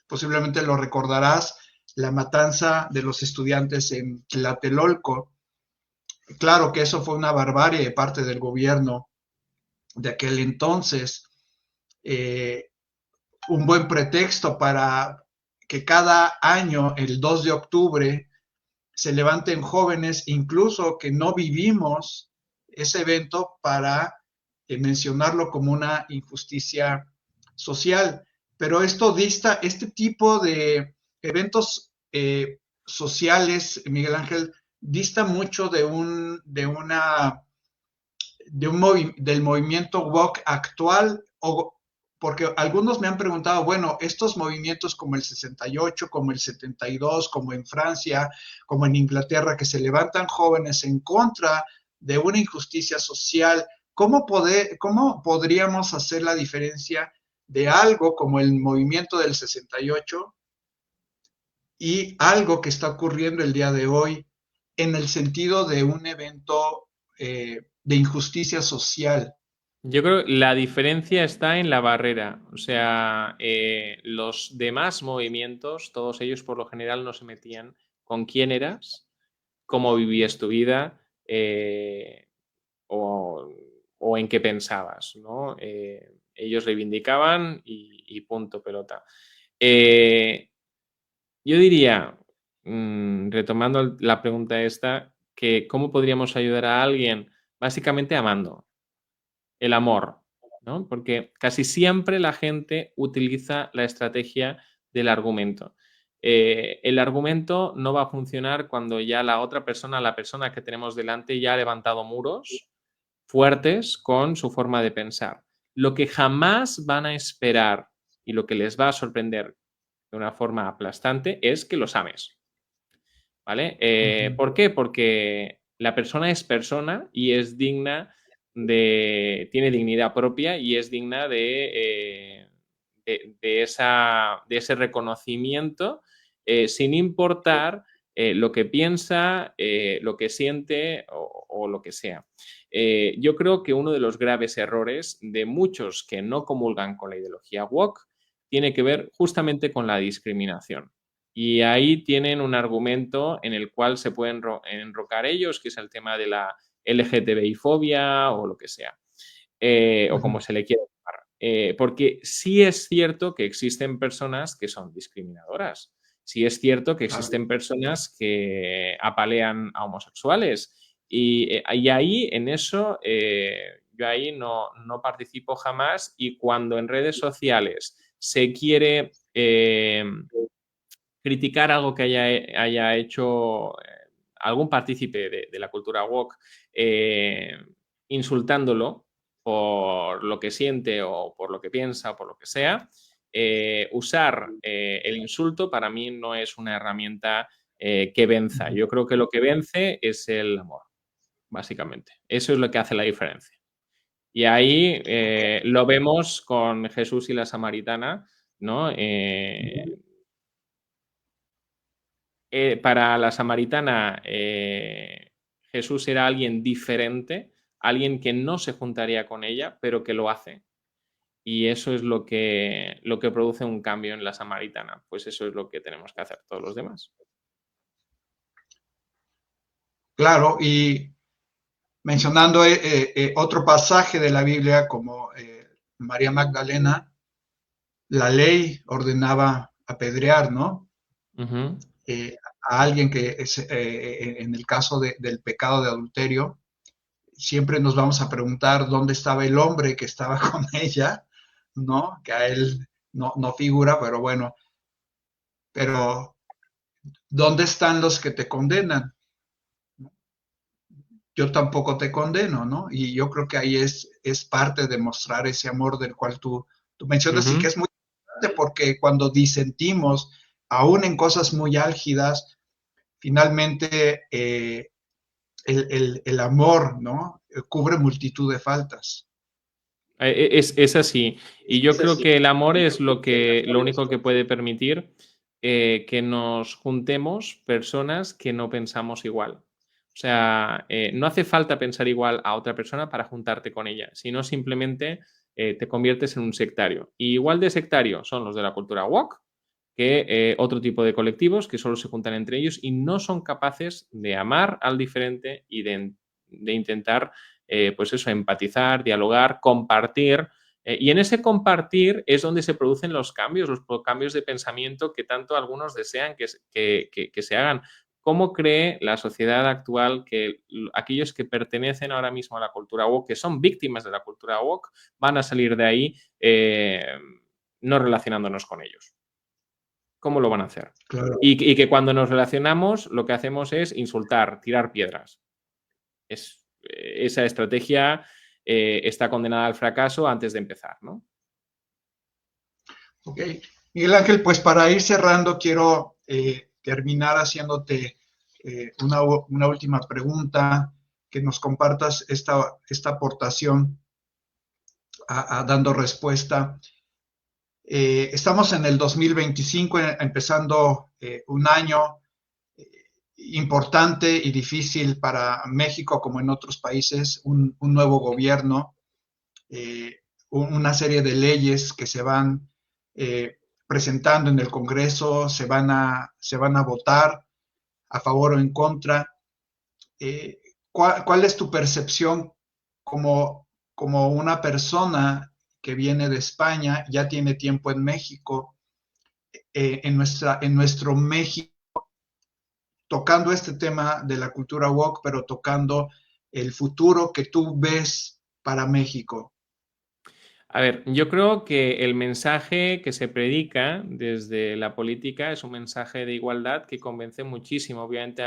posiblemente lo recordarás, la matanza de los estudiantes en Tlatelolco. Claro que eso fue una barbarie de parte del gobierno de aquel entonces, eh, un buen pretexto para que cada año, el 2 de octubre, se levanten jóvenes, incluso que no vivimos ese evento, para mencionarlo como una injusticia social. Pero esto dista, este tipo de eventos sociales, Miguel Ángel, dista mucho del movimiento woke actual, porque algunos me han preguntado, bueno, estos movimientos como el 68, como el 72, como en Francia, como en Inglaterra, que se levantan jóvenes en contra de una injusticia social, ¿cómo podríamos hacer la diferencia de algo como el movimiento del 68 y algo que está ocurriendo el día de hoy en el sentido de un evento de injusticia social? Yo creo que la diferencia está en la barrera. O sea, los demás movimientos, todos ellos por lo general no se metían con quién eras, cómo vivías tu vida, o, o en qué pensabas, ¿no? Ellos reivindicaban y punto pelota. Eh, yo diría, retomando la pregunta esta, que cómo podríamos ayudar a alguien, básicamente amando, el amor, ¿no? Porque casi siempre la gente utiliza la estrategia del argumento. El argumento no va a funcionar cuando ya la otra persona, la persona que tenemos delante, ya ha levantado muros fuertes con su forma de pensar. Lo que jamás van a esperar y lo que les va a sorprender de una forma aplastante es que los ames, ¿vale? Ujú. ¿Por qué? Porque la persona es persona y es digna tiene dignidad propia y es digna de ese reconocimiento, sin importar lo que piensa, lo que siente o lo que sea. Yo creo que uno de los graves errores de muchos que no comulgan con la ideología woke tiene que ver justamente con la discriminación. Y ahí tienen un argumento en el cual se pueden enrocar ellos, que es el tema de la LGTBI-fobia o lo que sea, o Ujú. como se le quiera llamar. Porque sí es cierto que existen personas que son discriminadoras. Sí es cierto que Claro. existen personas que apalean a homosexuales. Y ahí, en eso, yo ahí no participo jamás. Y cuando en redes sociales se quiere criticar algo que haya hecho algún partícipe de la cultura woke, eh, insultándolo por lo que siente o por lo que piensa o por lo que sea, usar el insulto para mí no es una herramienta que venza. Ujú. Yo creo que lo que vence es el amor, básicamente. Eso es lo que hace la diferencia. Y ahí lo vemos con Jesús y la samaritana, ¿no? Para la samaritana, Jesús era alguien diferente, alguien que no se juntaría con ella, pero que lo hace. Y eso es lo que produce un cambio en la samaritana. Pues eso es lo que tenemos que hacer todos los demás. Claro, y mencionando otro pasaje de la Biblia como María Magdalena, la ley ordenaba apedrear, ¿no? Ujú. A alguien que es, en el caso del pecado de adulterio, siempre nos vamos a preguntar dónde estaba el hombre que estaba con ella, ¿no? Que a él no figura, pero bueno, pero ¿dónde están los que te condenan? Yo tampoco te condeno, ¿no? Y yo creo que ahí es parte de mostrar ese amor del cual tú mencionas y que Ujú. es muy importante porque cuando disentimos, aún en cosas muy álgidas, finalmente el amor, ¿no? Cubre multitud de faltas. Es así. Y yo Es creo así. que el amor es lo único que puede permitir que nos juntemos personas que no pensamos igual. O sea, no hace falta pensar igual a otra persona para juntarte con ella, sino simplemente te conviertes en un sectario. Y igual de sectario son los de la cultura woke, que otro tipo de colectivos que solo se juntan entre ellos y no son capaces de amar al diferente y de intentar, pues eso, empatizar, dialogar, compartir. Y en ese compartir es donde se producen los cambios de pensamiento que tanto algunos desean que se hagan. ¿Cómo cree la sociedad actual que aquellos que pertenecen ahora mismo a la cultura woke, que son víctimas de la cultura woke, van a salir de ahí no relacionándonos con ellos? ¿Cómo lo van a hacer? Claro. Y que cuando nos relacionamos lo que hacemos es insultar, tirar piedras. Esa estrategia está condenada al fracaso antes de empezar, ¿no? Ok. Miguel Ángel, pues para ir cerrando, quiero terminar haciéndote una última pregunta, que nos compartas esta aportación dando respuesta. Estamos en el 2025, empezando un año importante y difícil para México, como en otros países, un nuevo gobierno, una serie de leyes que se van presentando en el Congreso, se van a votar a favor o en contra. ¿Cuál es tu percepción como una persona que viene de España, ya tiene tiempo en México, en nuestro México, tocando este tema de la cultura woke, pero tocando el futuro que tú ves para México? A ver, yo creo que el mensaje que se predica desde la política es un mensaje de igualdad que convence muchísimo. Obviamente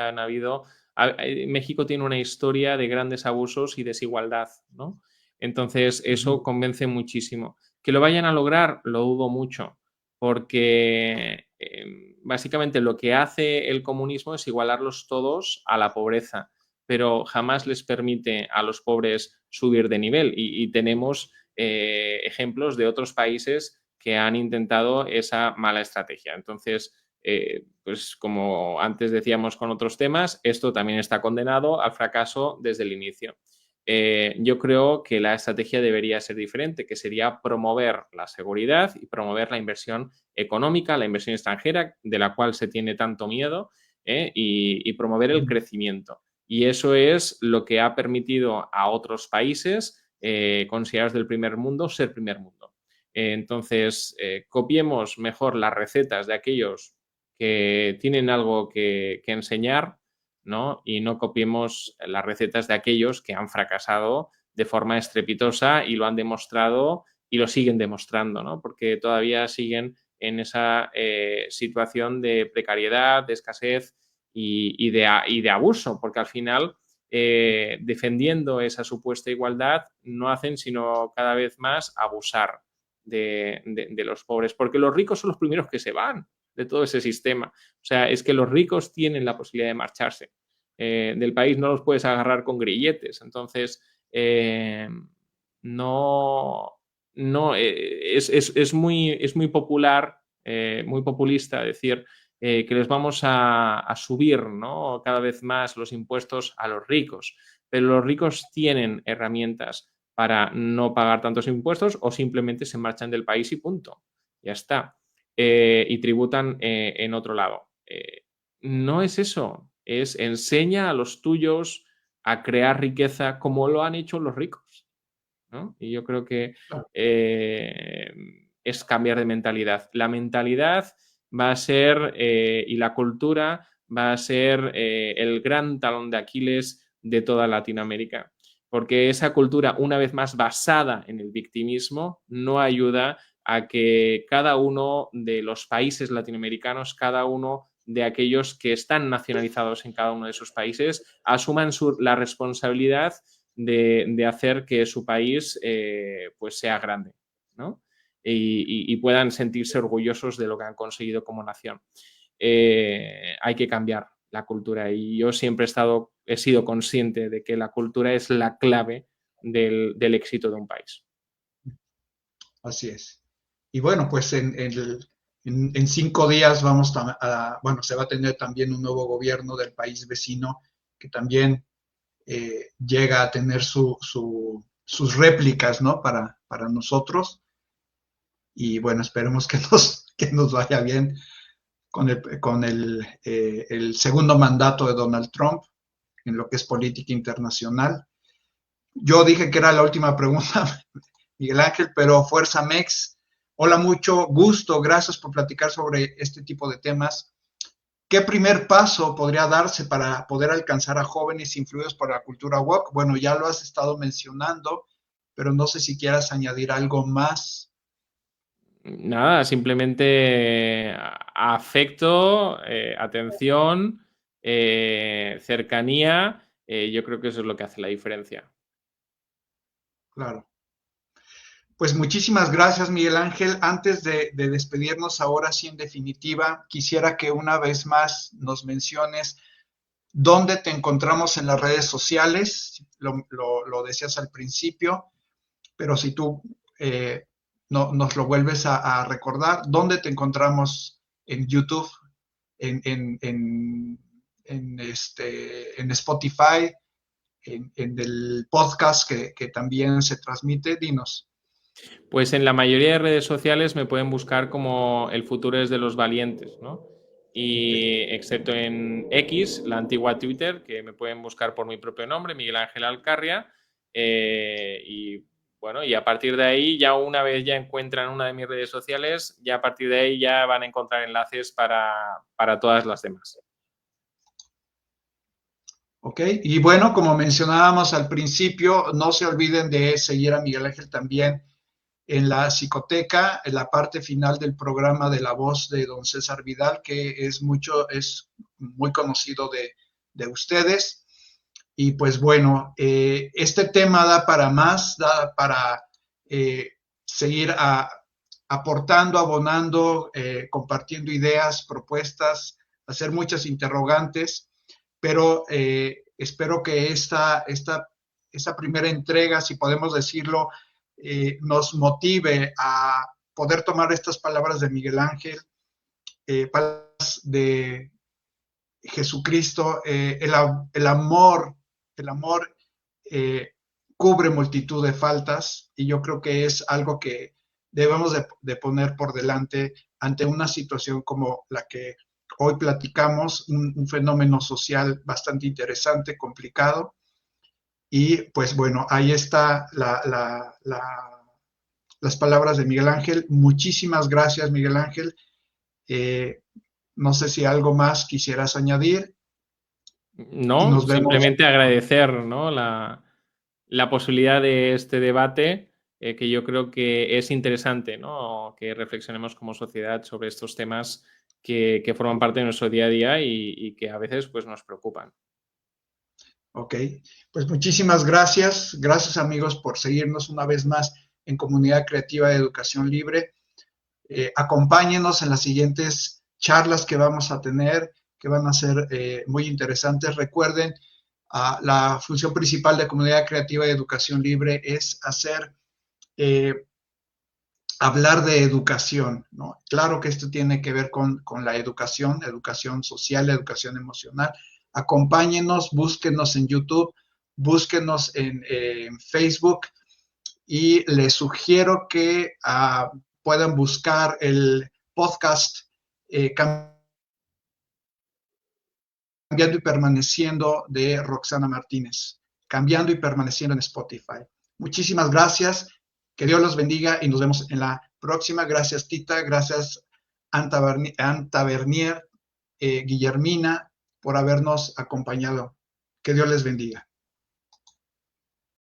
México tiene una historia de grandes abusos y desigualdad, ¿no? Entonces, eso convence muchísimo. Que lo vayan a lograr, lo dudo mucho, porque básicamente lo que hace el comunismo es igualarlos todos a la pobreza, pero jamás les permite a los pobres subir de nivel y tenemos ejemplos de otros países que han intentado esa mala estrategia. Entonces, pues como antes decíamos con otros temas, esto también está condenado al fracaso desde el inicio. Yo creo que la estrategia debería ser diferente, que sería promover la seguridad y promover la inversión económica, la inversión extranjera, de la cual se tiene tanto miedo, y promover el crecimiento. Y eso es lo que ha permitido a otros países considerados del primer mundo ser primer mundo. Entonces, copiemos mejor las recetas de aquellos que tienen algo que enseñar, ¿no? Y no copiemos las recetas de aquellos que han fracasado de forma estrepitosa y lo han demostrado y lo siguen demostrando, ¿no? Porque todavía siguen en esa situación de precariedad, de escasez y de abuso, porque al final, defendiendo esa supuesta igualdad, no hacen sino cada vez más abusar de los pobres, porque los ricos son los primeros que se van de todo ese sistema. O sea, es que los ricos tienen la posibilidad de marcharse. Del país no los puedes agarrar con grilletes. Entonces, no, es muy popular, muy populista decir que les vamos a subir, ¿no? Cada vez más los impuestos a los ricos, pero los ricos tienen herramientas para no pagar tantos impuestos o simplemente se marchan del país y punto. Ya está. Y tributan en otro lado. No es eso, es enseña a los tuyos a crear riqueza como lo han hecho los ricos, ¿no? Y yo creo que es cambiar de mentalidad. La mentalidad va a ser, y la cultura va a ser el gran talón de Aquiles de toda Latinoamérica, porque esa cultura, una vez más basada en el victimismo, no ayuda a que cada uno de los países latinoamericanos, cada uno de aquellos que están nacionalizados en cada uno de sus países, asuman la responsabilidad de hacer que su país pues sea grande, ¿no? Y puedan sentirse orgullosos de lo que han conseguido como nación. Hay que cambiar la cultura y yo siempre he sido consciente de que la cultura es la clave del éxito de un país. Así es. Y bueno, pues en 5 días bueno, se va a tener también un nuevo gobierno del país vecino que también llega a tener sus réplicas, ¿no? Para nosotros. Y bueno, esperemos que nos vaya bien el segundo mandato de Donald Trump en lo que es política internacional. Yo dije que era la última pregunta, Miguel Ángel, pero Fuerza Mex. Hola, mucho gusto, gracias por platicar sobre este tipo de temas. ¿Qué primer paso podría darse para poder alcanzar a jóvenes influidos por la cultura woke? Bueno, ya lo has estado mencionando, pero no sé si quieras añadir algo más. Nada, simplemente afecto, atención, cercanía. Yo creo que eso es lo que hace la diferencia. Claro. Pues muchísimas gracias, Miguel Ángel. Antes de despedirnos ahora sí, en definitiva, quisiera que una vez más nos menciones dónde te encontramos en las redes sociales. Lo decías al principio, pero si tú nos lo vuelves a recordar, ¿dónde te encontramos en YouTube, en Spotify, en el podcast que también se transmite? Dinos. Pues en la mayoría de redes sociales me pueden buscar como El futuro es de los valientes, ¿no? Okay. Y excepto en X, la antigua Twitter, que me pueden buscar por mi propio nombre, Miguel Ángel Alcarria. Y bueno, y a partir de ahí, ya una vez ya encuentran una de mis redes sociales, ya a partir de ahí ya van a encontrar enlaces para todas las demás. Ok, y bueno, como mencionábamos al principio, no se olviden de seguir a Miguel Ángel también en la psicoteca, en la parte final del programa de La Voz de don César Vidal, que es muy conocido de ustedes. Y pues bueno, este tema da para más, da para seguir aportando, abonando, compartiendo ideas, propuestas, hacer muchas interrogantes, pero espero que esta primera entrega, si podemos decirlo, nos motive a poder tomar estas palabras de Miguel Ángel, palabras de Jesucristo, el amor cubre multitud de faltas, y yo creo que es algo que debemos de poner por delante ante una situación como la que hoy platicamos, un fenómeno social bastante interesante, complicado. Y pues bueno, ahí está las palabras de Miguel Ángel. Muchísimas gracias, Miguel Ángel. Eh, no sé si algo más quisieras añadir, y No, nos vemos. simplemente agradecer, ¿no? la posibilidad de este debate, que yo creo que es interesante, ¿no? Que reflexionemos como sociedad sobre estos temas que forman parte de nuestro día a día y que a veces pues, nos preocupan. Ok, pues muchísimas gracias. Gracias, amigos, por seguirnos una vez más en Comunidad Creativa de Educación Libre. Acompáñenos en las siguientes charlas que vamos a tener, que van a ser muy interesantes. Recuerden, la función principal de Comunidad Creativa de Educación Libre es hablar de educación, ¿no? Claro que esto tiene que ver con la educación social, educación emocional. Acompáñenos, búsquenos en YouTube, búsquenos en Facebook, y les sugiero que puedan buscar el podcast Cambiando y Permaneciendo de Roxana Martínez, Cambiando y Permaneciendo en Spotify. Muchísimas gracias, que Dios los bendiga y nos vemos en la próxima. Gracias, Tita, gracias, Anta Bernier, Guillermina, por habernos acompañado. Que Dios les bendiga.